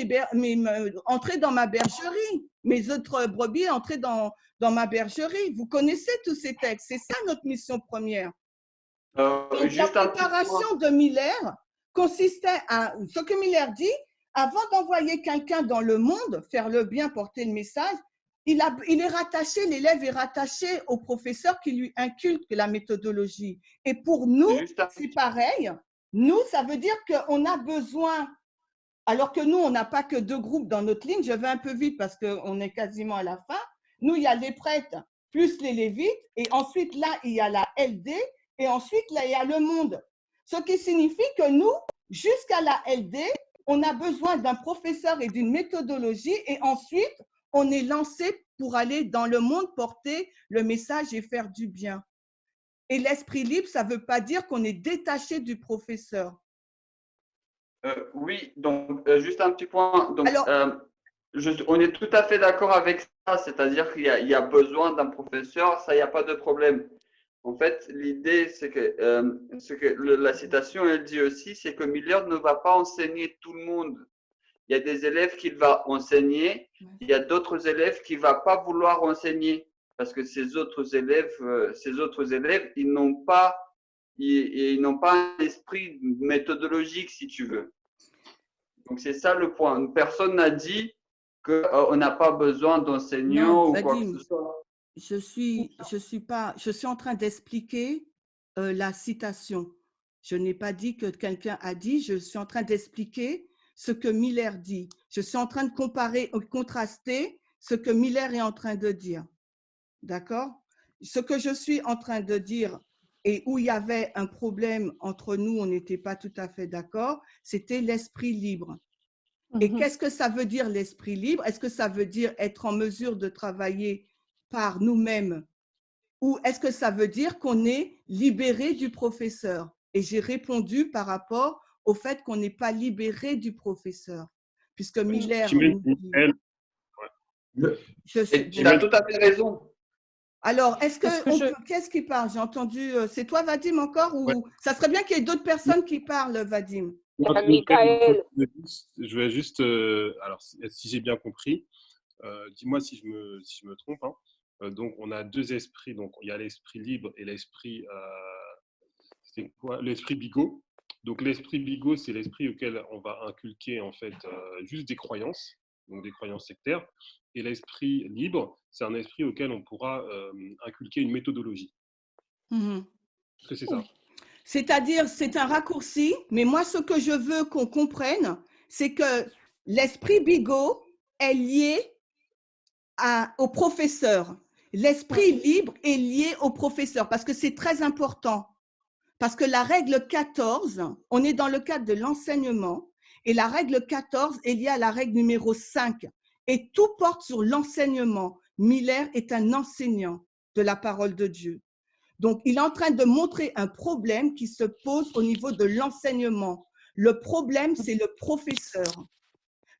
entrer dans ma bergerie, mes autres brebis, entrer dans ma bergerie. Vous connaissez tous ces textes, c'est ça notre mission première. Donc, la préparation de Miller consistait à, ce que Miller dit, avant d'envoyer quelqu'un dans le monde, faire le bien, porter le message, il est rattaché, l'élève est rattaché au professeur qui lui inculque la méthodologie. Et pour nous, c'est pareil. Nous, ça veut dire qu'on a besoin, alors que nous, on n'a pas que deux groupes dans notre ligne, je vais un peu vite parce qu'on est quasiment à la fin. Nous, il y a les prêtres plus les lévites, et ensuite là, il y a la LD, et ensuite là, il y a le monde. Ce qui signifie que nous, jusqu'à la LD, on a besoin d'un professeur et d'une méthodologie, et ensuite, on est lancé pour aller dans le monde porter le message et faire du bien. Et l'esprit libre, ça ne veut pas dire qu'on est détaché du professeur. Oui, donc juste un petit point. Donc, on est tout à fait d'accord avec ça, c'est-à-dire qu'il y a besoin d'un professeur, ça, il n'y a pas de problème. En fait, l'idée, c'est que, la citation, elle dit aussi, c'est que Miller ne va pas enseigner tout le monde. Il y a des élèves qu'il va enseigner, il y a d'autres élèves qu'il ne va pas vouloir enseigner parce que ces autres élèves, ils n'ont pas un esprit méthodologique, si tu veux. Donc, c'est ça le point. Personne n'a dit qu'on n'a pas besoin d'enseignants ou quoi que ce soit. Je suis en train d'expliquer la citation. Je n'ai pas dit que quelqu'un a dit, je suis en train d'expliquer ce que Miller dit. Je suis en train de comparer, contraster ce que Miller est en train de dire. D'accord? Ce que je suis en train de dire et où il y avait un problème entre nous, on n'était pas tout à fait d'accord, c'était l'esprit libre. Et qu'est-ce que ça veut dire l'esprit libre? Est-ce que ça veut dire être en mesure de travailler par nous-mêmes ou est-ce que ça veut dire qu'on est libéré du professeur? Et j'ai répondu par rapport au fait qu'on n'est pas libéré du professeur, puisque Miller… Tu as tout à fait raison. Alors, qu'est-ce qui parle? J'ai entendu… C'est toi, Vadim, encore? Ou ça serait bien qu'il y ait d'autres personnes qui parlent, Vadim. Je vais juste… alors, si j'ai bien compris, dis-moi si je me trompe. Hein. Donc, on a deux esprits. Donc, il y a l'esprit libre et l'esprit… c'est quoi? L'esprit bigot. Donc, l'esprit bigot, c'est l'esprit auquel on va inculquer, en fait, juste des croyances. donc des croyances sectaires. Et l'esprit libre, c'est un esprit auquel on pourra inculquer une méthodologie. Est-ce que c'est ça? C'est-à-dire, c'est un raccourci, mais moi, ce que je veux qu'on comprenne, c'est que l'esprit bigot est lié au professeur. L'esprit libre est lié au professeur, parce que c'est très important. Parce que la règle 14, on est dans le cadre de l'enseignement, et la règle 14 est liée à la règle numéro 5. Et tout porte sur l'enseignement. Miller est un enseignant de la parole de Dieu. Donc, il est en train de montrer un problème qui se pose au niveau de l'enseignement. Le problème, c'est le professeur.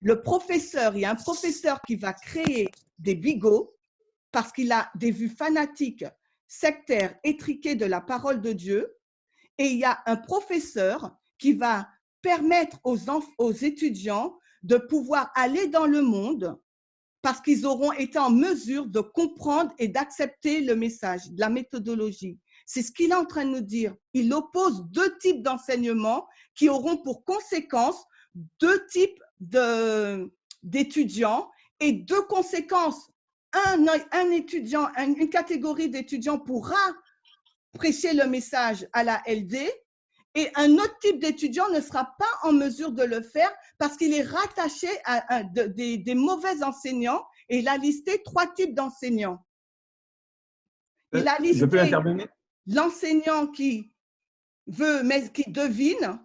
Le professeur, il y a un professeur qui va créer des bigots parce qu'il a des vues fanatiques, sectaires, étriquées de la parole de Dieu. Et il y a un professeur qui va permettre aux étudiants de pouvoir aller dans le monde parce qu'ils auront été en mesure de comprendre et d'accepter le message, de la méthodologie. C'est ce qu'il est en train de nous dire. Il oppose deux types d'enseignements qui auront pour conséquence deux types d'étudiants et deux conséquences. Un étudiant, une catégorie d'étudiants pourra prêcher le message à la LD et un autre type d'étudiant ne sera pas en mesure de le faire parce qu'il est rattaché à des mauvais enseignants et il a listé 3 types d'enseignants. Il a listé l'enseignant qui veut, mais qui devine,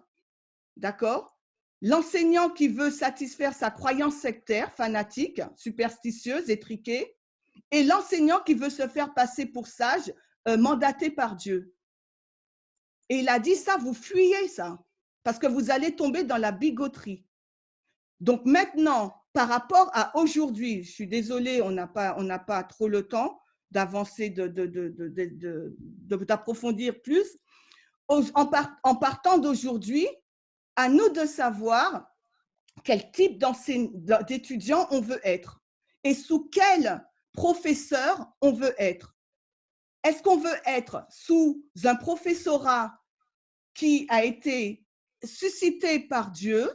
d'accord? L'enseignant qui veut satisfaire sa croyance sectaire, fanatique, superstitieuse, étriquée, et l'enseignant qui veut se faire passer pour sage, mandaté par Dieu. Et il a dit ça, vous fuyez ça, parce que vous allez tomber dans la bigoterie. Donc maintenant, par rapport à aujourd'hui, je suis désolée, on n'a pas trop le temps d'avancer, d'approfondir plus. En partant d'aujourd'hui, à nous de savoir quel type d'étudiant on veut être et sous quel professeur on veut être. Est-ce qu'on veut être sous un professorat qui a été suscité par Dieu,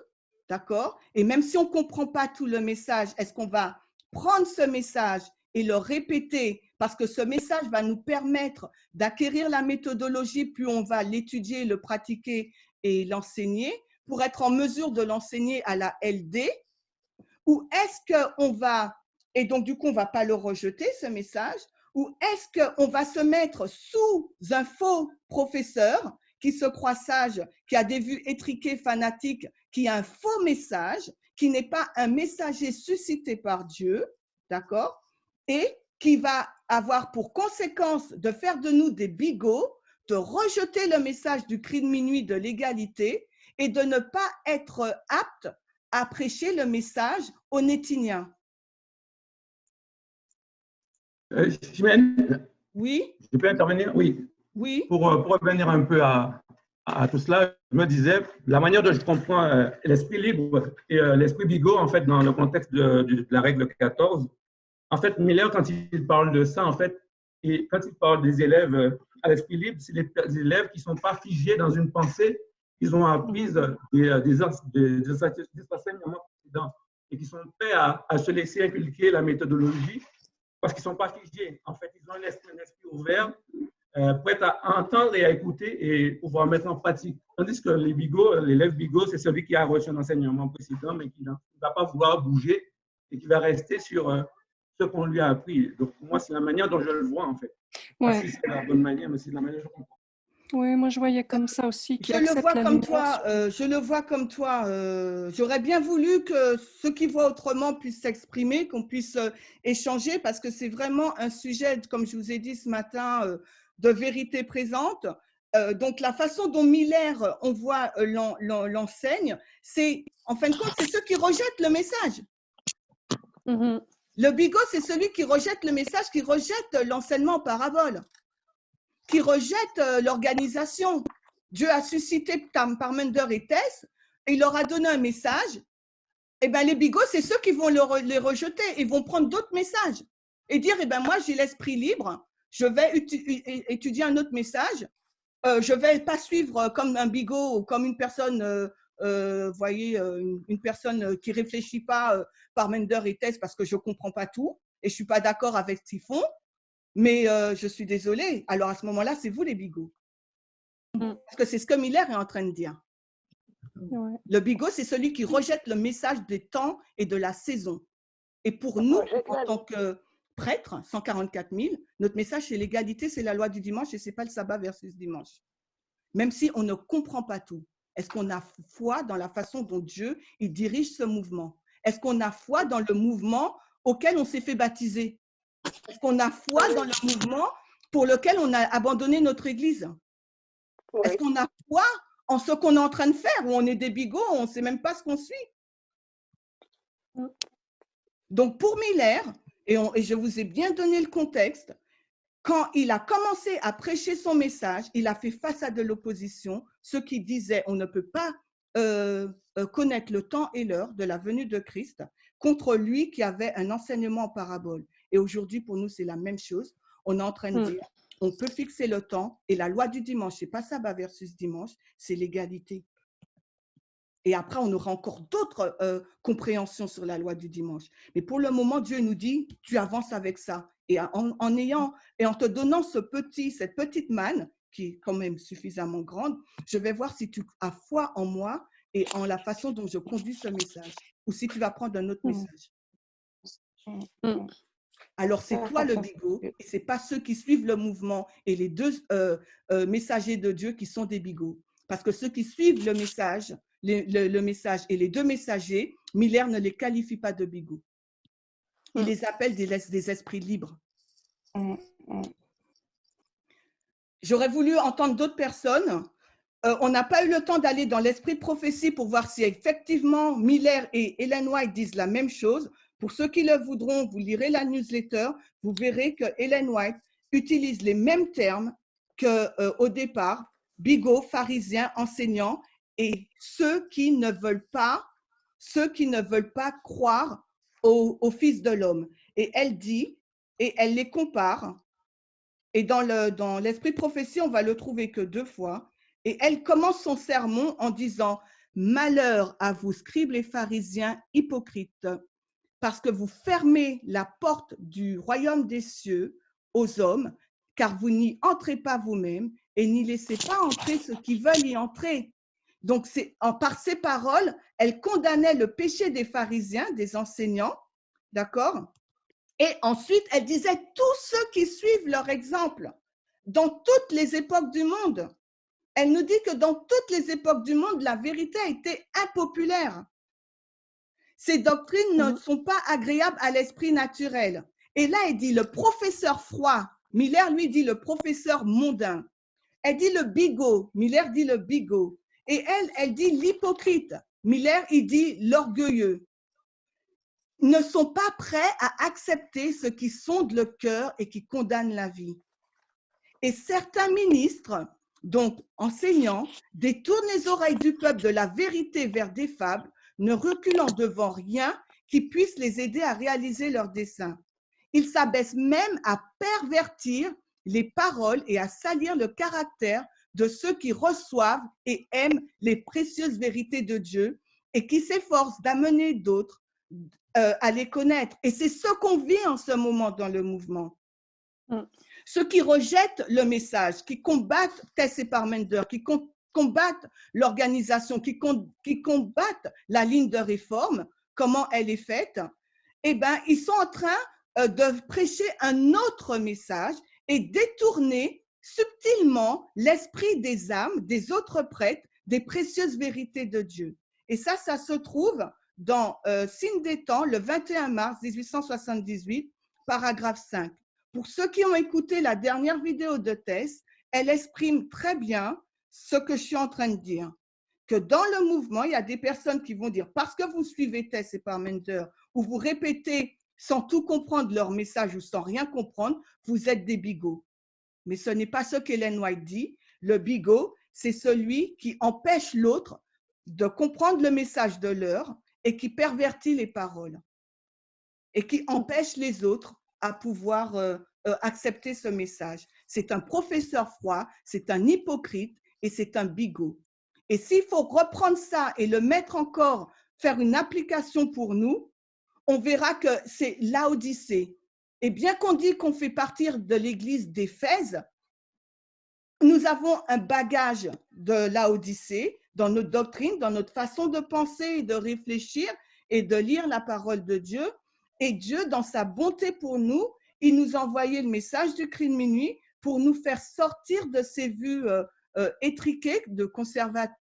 d'accord? Et même si on ne comprend pas tout le message, est-ce qu'on va prendre ce message et le répéter parce que ce message va nous permettre d'acquérir la méthodologie, plus on va l'étudier, le pratiquer et l'enseigner pour être en mesure de l'enseigner à la LD? Ou est-ce qu'on va, et donc du coup on ne va pas le rejeter ce message, ou est-ce qu'on va se mettre sous un faux professeur qui se croit sage, qui a des vues étriquées, fanatiques, qui a un faux message, qui n'est pas un messager suscité par Dieu, d'accord? Et qui va avoir pour conséquence de faire de nous des bigots, de rejeter le message du cri de minuit de l'égalité et de ne pas être apte à prêcher le message aux Nétiniens. Chimène, oui. Je peux intervenir? Oui. Oui. Pour revenir un peu à tout cela, je me disais, la manière dont je comprends l'esprit libre et l'esprit bigot, en fait, dans le contexte de la règle 14, en fait, Miller, quand il parle de ça, en fait, et quand il parle des élèves à l'esprit libre, c'est des élèves qui ne sont pas figés dans une pensée, ils ont appris des enseignements précédents et qui sont prêts à se laisser inculquer la méthodologie parce qu'ils ne sont pas figés. En fait, ils ont un esprit ouvert, prêt à entendre et à écouter et pouvoir mettre en pratique. Tandis que l'élève bigot, c'est celui qui a reçu un enseignement précédent, mais qui ne va pas vouloir bouger et qui va rester sur ce qu'on lui a appris. Donc, moi, c'est la manière dont je le vois, en fait. Ouais. Pas si c'est la bonne manière, mais c'est la manière dont je comprends. Oui, moi, je voyais comme ça aussi. Je le vois comme toi. J'aurais bien voulu que ceux qui voient autrement puissent s'exprimer, qu'on puisse échanger, parce que c'est vraiment un sujet, comme je vous ai dit ce matin, de vérité présente. Donc, la façon dont Miller, on voit, l'enseigne, c'est, en fin de compte, c'est ceux qui rejettent le message. Le bigot, c'est celui qui rejette le message, qui rejette l'enseignement en parabole, qui rejette l'organisation. Dieu a suscité Parmender et Tess, et il leur a donné un message. Eh bien, les bigots, c'est ceux qui vont les rejeter. Ils vont prendre d'autres messages et dire, eh bien, moi, j'ai l'esprit libre, je vais étudier un autre message. Je ne vais pas suivre comme un bigot ou comme une personne voyez, une personne qui réfléchit pas par Mender et Tess parce que je comprends pas tout et je suis pas d'accord avec ce qu'ils font, mais je suis désolée. Alors à ce moment-là, c'est vous les bigots. Parce que c'est ce que Miller est en train de dire. Ouais. Le bigot, c'est celui qui rejette le message des temps et de la saison. Et pour nous, en tant que prêtres, 144 000, notre message, c'est l'égalité, c'est la loi du dimanche et ce n'est pas le sabbat versus dimanche. Même si on ne comprend pas tout. Est-ce qu'on a foi dans la façon dont Dieu il dirige ce mouvement? Est-ce qu'on a foi dans le mouvement auquel on s'est fait baptiser? Est-ce qu'on a foi dans le mouvement pour lequel on a abandonné notre église? Est-ce qu'on a foi en ce qu'on est en train de faire, où on est des bigots, on ne sait même pas ce qu'on suit? Donc, pour Miller, et je vous ai bien donné le contexte, quand il a commencé à prêcher son message, il a fait face à de l'opposition, ceux qui disaient on ne peut pas connaître le temps et l'heure de la venue de Christ, contre lui qui avait un enseignement en parabole. Et aujourd'hui, pour nous, c'est la même chose. On est en train de dire, on peut fixer le temps, et la loi du dimanche, ce n'est pas sabbat versus dimanche, c'est l'égalité. Et après, on aura encore d'autres compréhensions sur la loi du dimanche. Mais pour le moment, Dieu nous dit, tu avances avec ça. Et en te donnant cette petite manne, qui est quand même suffisamment grande, je vais voir si tu as foi en moi et en la façon dont je conduis ce message. Ou si tu vas prendre un autre message. Alors, c'est toi le bigot, et ce n'est pas ceux qui suivent le mouvement et les deux messagers de Dieu qui sont des bigots. Parce que ceux qui suivent le message, le message et les deux messagers, Miller ne les qualifie pas de bigots. Il les appelle des esprits libres. J'aurais voulu entendre d'autres personnes. On n'a pas eu le temps d'aller dans l'esprit de prophétie pour voir si effectivement Miller et Ellen White disent la même chose. Pour ceux qui le voudront, vous lirez la newsletter, vous verrez que Ellen White utilise les mêmes termes qu'au départ, bigot, pharisien, enseignant, et ceux qui ne veulent pas croire au Fils de l'homme. Et elle dit, et elle les compare, et dans l'esprit de prophétie, on va le trouver que 2 fois, et elle commence son sermon en disant « Malheur à vous, scribes et pharisiens hypocrites, parce que vous fermez la porte du royaume des cieux aux hommes, car vous n'y entrez pas vous-même et n'y laissez pas entrer ceux qui veulent y entrer. » Donc, par ces paroles, elle condamnait le péché des pharisiens, des enseignants, d'accord? Et ensuite, elle disait tous ceux qui suivent leur exemple, dans toutes les époques du monde. Elle nous dit que dans toutes les époques du monde, la vérité a été impopulaire. Ces doctrines ne sont pas agréables à l'esprit naturel. Et là, elle dit le professeur froid. Miller, lui, dit le professeur mondain. Elle dit le bigot. Miller dit le bigot. Et elle dit l'hypocrite. Miller, il dit l'orgueilleux. Ne sont pas prêts à accepter ce qui sonde le cœur et qui condamne la vie. Et certains ministres, donc enseignants, détournent les oreilles du peuple de la vérité vers des fables, ne reculant devant rien qui puisse les aider à réaliser leurs desseins. Ils s'abaissent même à pervertir les paroles et à salir le caractère de ceux qui reçoivent et aiment les précieuses vérités de Dieu et qui s'efforcent d'amener d'autres à les connaître. Et c'est ce qu'on vit en ce moment dans le mouvement. Ceux qui rejettent le message, qui combattent Tess et Parmenter, qui combattent l'organisation, qui combattent la ligne de réforme, comment elle est faite, eh bien, ils sont en train de prêcher un autre message et détourner subtilement l'esprit des âmes, des autres prêtres, des précieuses vérités de Dieu. Et ça se trouve dans Signe des temps, le 21 mars 1878, paragraphe 5. Pour ceux qui ont écouté la dernière vidéo de Tess, elle exprime très bien ce que je suis en train de dire. Que dans le mouvement, il y a des personnes qui vont dire, parce que vous suivez Tess et Parmenter, ou vous répétez sans tout comprendre leur message ou sans rien comprendre, vous êtes des bigots. Mais ce n'est pas ce qu'Ellen White dit. Le bigot, c'est celui qui empêche l'autre de comprendre le message de l'heure et qui pervertit les paroles et qui empêche les autres à pouvoir accepter ce message. C'est un professeur froid, c'est un hypocrite et c'est un bigot. Et s'il faut reprendre ça et le mettre encore, faire une application pour nous, on verra que c'est Laodicée. Et bien qu'on dit qu'on fait partie de l'église d'Éphèse, nous avons un bagage de Laodicée dans notre doctrine, dans notre façon de penser et de réfléchir et de lire la parole de Dieu. Et Dieu, dans sa bonté pour nous, il nous a envoyé le message du cri de minuit pour nous faire sortir de ces vues étriquées de conservateurs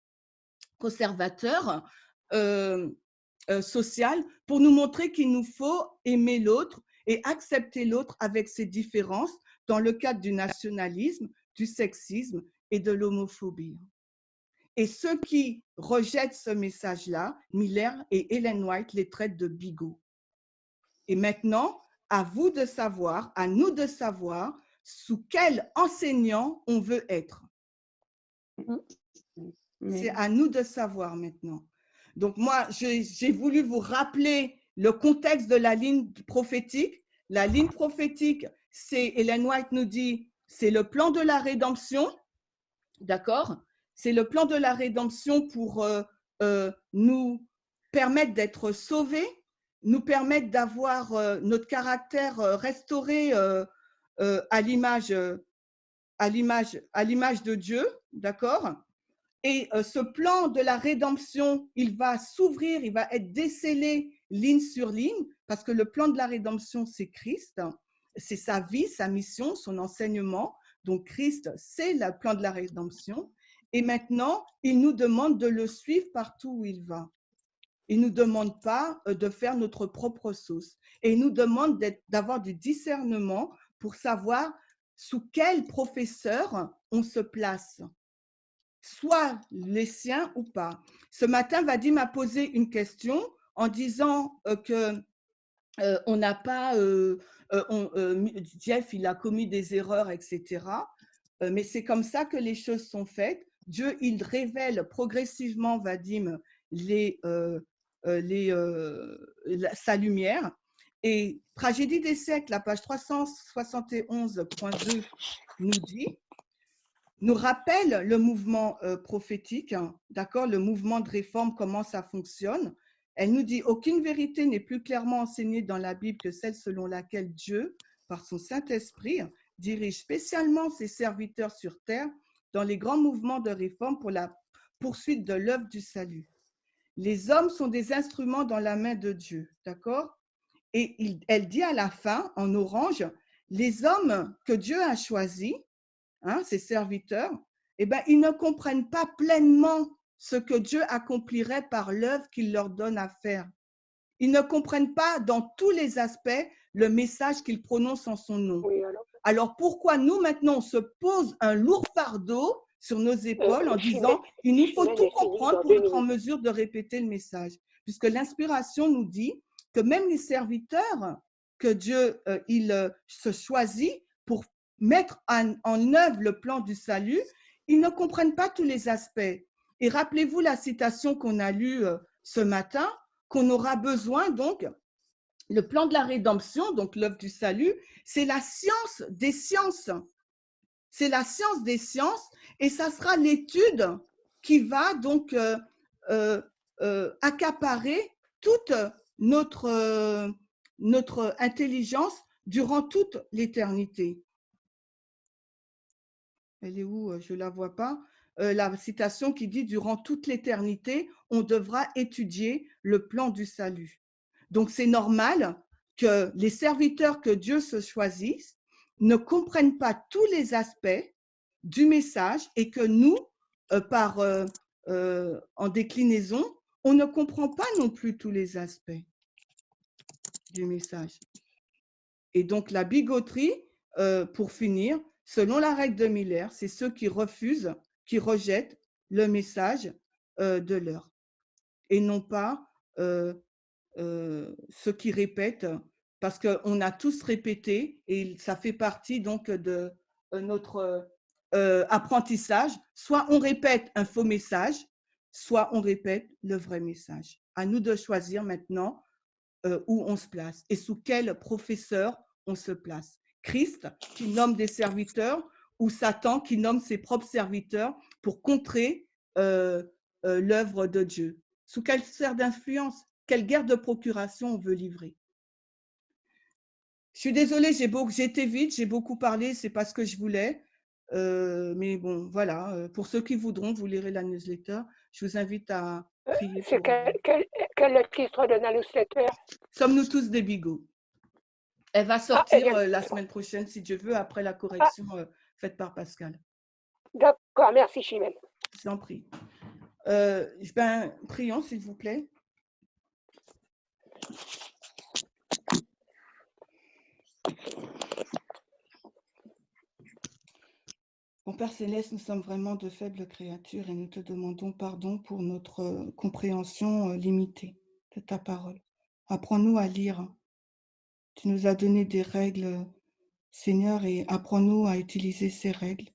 sociales, pour nous montrer qu'il nous faut aimer l'autre et accepter l'autre avec ses différences dans le cadre du nationalisme, du sexisme et de l'homophobie. Et ceux qui rejettent ce message-là, Miller et Ellen White les traitent de bigots. Et maintenant, à vous de savoir, à nous de savoir sous quel enseignant on veut être. C'est à nous de savoir maintenant. Donc moi, j'ai voulu vous rappeler le contexte de la ligne prophétique. La ligne prophétique, c'est, Ellen White nous dit, c'est le plan de la rédemption, d'accord? C'est le plan de la rédemption pour nous permettre d'être sauvés, nous permettre d'avoir notre caractère restauré à l'image de Dieu, d'accord? Et ce plan de la rédemption, il va s'ouvrir, il va être décelé ligne sur ligne, parce que le plan de la rédemption, c'est Christ, c'est sa vie, sa mission, son enseignement. Donc Christ, c'est le plan de la rédemption. Et maintenant, il nous demande de le suivre partout où il va. Il ne nous demande pas de faire notre propre sauce. Et il nous demande d'avoir du discernement pour savoir sous quel professeur on se place, soit les siens ou pas. Ce matin, Vadim m'a posé une question en disant que on n'a pas, Jeff, il a commis des erreurs, etc. Mais c'est comme ça que les choses sont faites. Dieu, il révèle progressivement, Vadim, sa lumière. Et Tragédie des siècles, la page 371.2 nous dit, nous rappelle le mouvement prophétique, hein, d'accord, le mouvement de réforme, comment ça fonctionne. Elle nous dit, aucune vérité n'est plus clairement enseignée dans la Bible que celle selon laquelle Dieu, par son Saint-Esprit, dirige spécialement ses serviteurs sur terre dans les grands mouvements de réforme pour la poursuite de l'œuvre du salut. Les hommes sont des instruments dans la main de Dieu, d'accord? Et elle dit à la fin, en orange, les hommes que Dieu a choisis, hein, ses serviteurs, eh ben, ils ne comprennent pas pleinement ce que Dieu accomplirait par l'œuvre qu'il leur donne à faire. Ils ne comprennent pas dans tous les aspects le message qu'il prononce en son nom. Oui, alors pourquoi nous, maintenant, on se pose un lourd fardeau sur nos épaules en disant « il nous faut tout comprendre pour être en mesure de répéter le message ». Puisque l'inspiration nous dit que même les serviteurs que Dieu se choisit pour mettre en œuvre le plan du salut, ils ne comprennent pas tous les aspects. Et rappelez-vous la citation qu'on a lue ce matin, qu'on aura besoin donc, le plan de la rédemption, donc l'œuvre du salut, c'est la science des sciences. C'est la science des sciences et ça sera l'étude qui va donc accaparer toute notre intelligence durant toute l'éternité. Elle est où? Je ne la vois pas. La citation qui dit « Durant toute l'éternité, on devra étudier le plan du salut ». Donc, c'est normal que les serviteurs que Dieu se choisisse ne comprennent pas tous les aspects du message et que nous, en déclinaison, on ne comprend pas non plus tous les aspects du message. Et donc, la bigoterie, pour finir, selon la règle de Miller, c'est ceux qui refusent, qui rejettent le message de l'heure et non pas ceux qui répètent, parce qu'on a tous répété et ça fait partie donc de notre apprentissage. Soit on répète un faux message, soit on répète le vrai message. À nous de choisir maintenant où on se place et sous quel professeur on se place. Christ qui nomme des serviteurs ou Satan qui nomme ses propres serviteurs pour contrer l'œuvre de Dieu? Sous quelle sphère d'influence? Quelle guerre de procuration on veut livrer? Je suis désolée, j'ai été vite, j'ai beaucoup parlé, c'est pas ce que je voulais. Mais bon, voilà, pour ceux qui voudront, vous lirez la newsletter. Je vous invite à prier C'est pour... quel est le titre de la newsletter? Sommes-nous tous des bigots? Elle va sortir la semaine prochaine, si Dieu veut, après la correction faite par Pascal. D'accord, merci Chimène. Je vous en prie. Prions, s'il vous plaît. Mon Père Céleste, nous sommes vraiment de faibles créatures et nous te demandons pardon pour notre compréhension limitée de ta parole. Apprends-nous à lire. Tu nous as donné des règles, Seigneur, et apprends-nous à utiliser ces règles.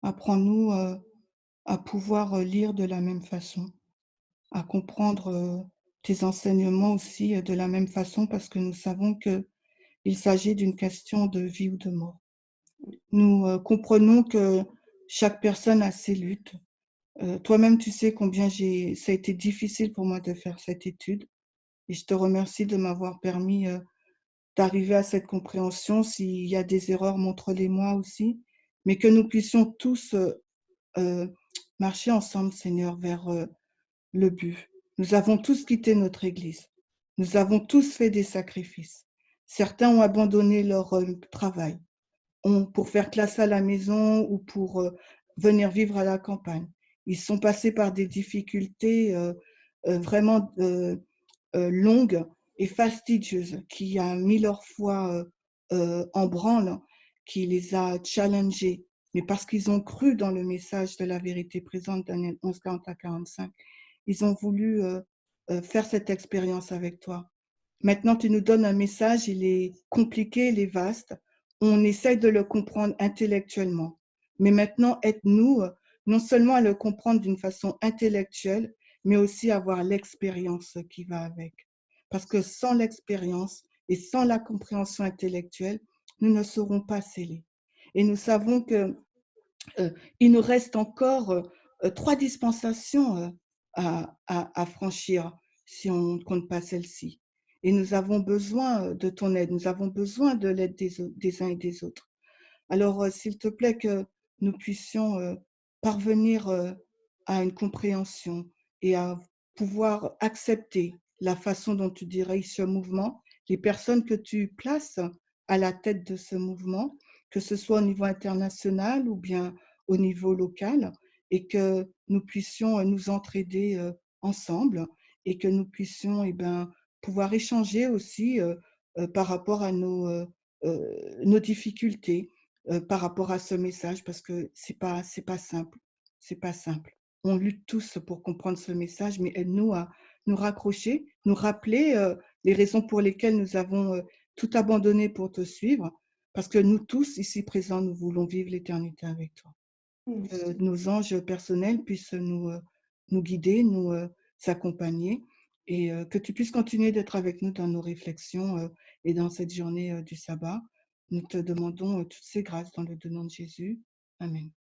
Apprends-nous à pouvoir lire de la même façon, à comprendre tes enseignements aussi de la même façon, parce que nous savons qu'il s'agit d'une question de vie ou de mort. Nous comprenons que chaque personne a ses luttes. Toi-même, tu sais combien ça a été difficile pour moi de faire cette étude. Et je te remercie de m'avoir permis d'arriver à cette compréhension. S'il y a des erreurs, montre-les-moi aussi. Mais que nous puissions tous marcher ensemble, Seigneur, vers le but. Nous avons tous quitté notre Église. Nous avons tous fait des sacrifices. Certains ont abandonné leur travail pour faire classe à la maison ou pour venir vivre à la campagne. Ils sont passés par des difficultés vraiment longues et fastidieuses qui a mis leur foi en branle, qui les a challengés, mais parce qu'ils ont cru dans le message de la vérité présente, Daniel 11, 40 à 45, ils ont voulu faire cette expérience avec toi. Maintenant, tu nous donnes un message, il est compliqué, il est vaste. On essaye de le comprendre intellectuellement. Mais maintenant, aide-nous non seulement à le comprendre d'une façon intellectuelle, mais aussi à avoir l'expérience qui va avec. Parce que sans l'expérience et sans la compréhension intellectuelle, nous ne serons pas scellés. Et nous savons qu'il nous reste encore 3 dispensations à franchir si on ne compte pas celle-ci. Et nous avons besoin de ton aide, nous avons besoin de l'aide des uns et des autres. Alors, s'il te plaît, que nous puissions parvenir à une compréhension et à pouvoir accepter la façon dont tu diriges ce mouvement, les personnes que tu places à la tête de ce mouvement, que ce soit au niveau international ou bien au niveau local, et que nous puissions nous entraider ensemble et que nous puissions pouvoir échanger aussi par rapport à nos difficultés, par rapport à ce message, parce que c'est pas simple, c'est pas simple. On lutte tous pour comprendre ce message, mais aide-nous à nous raccrocher, nous rappeler les raisons pour lesquelles nous avons tout abandonné pour te suivre, parce que nous tous ici présents, nous voulons vivre l'éternité avec toi. Que nos anges personnels puissent nous guider, nous accompagner, et que tu puisses continuer d'être avec nous dans nos réflexions et dans cette journée du sabbat. Nous te demandons toutes ces grâces dans le nom de Jésus. Amen.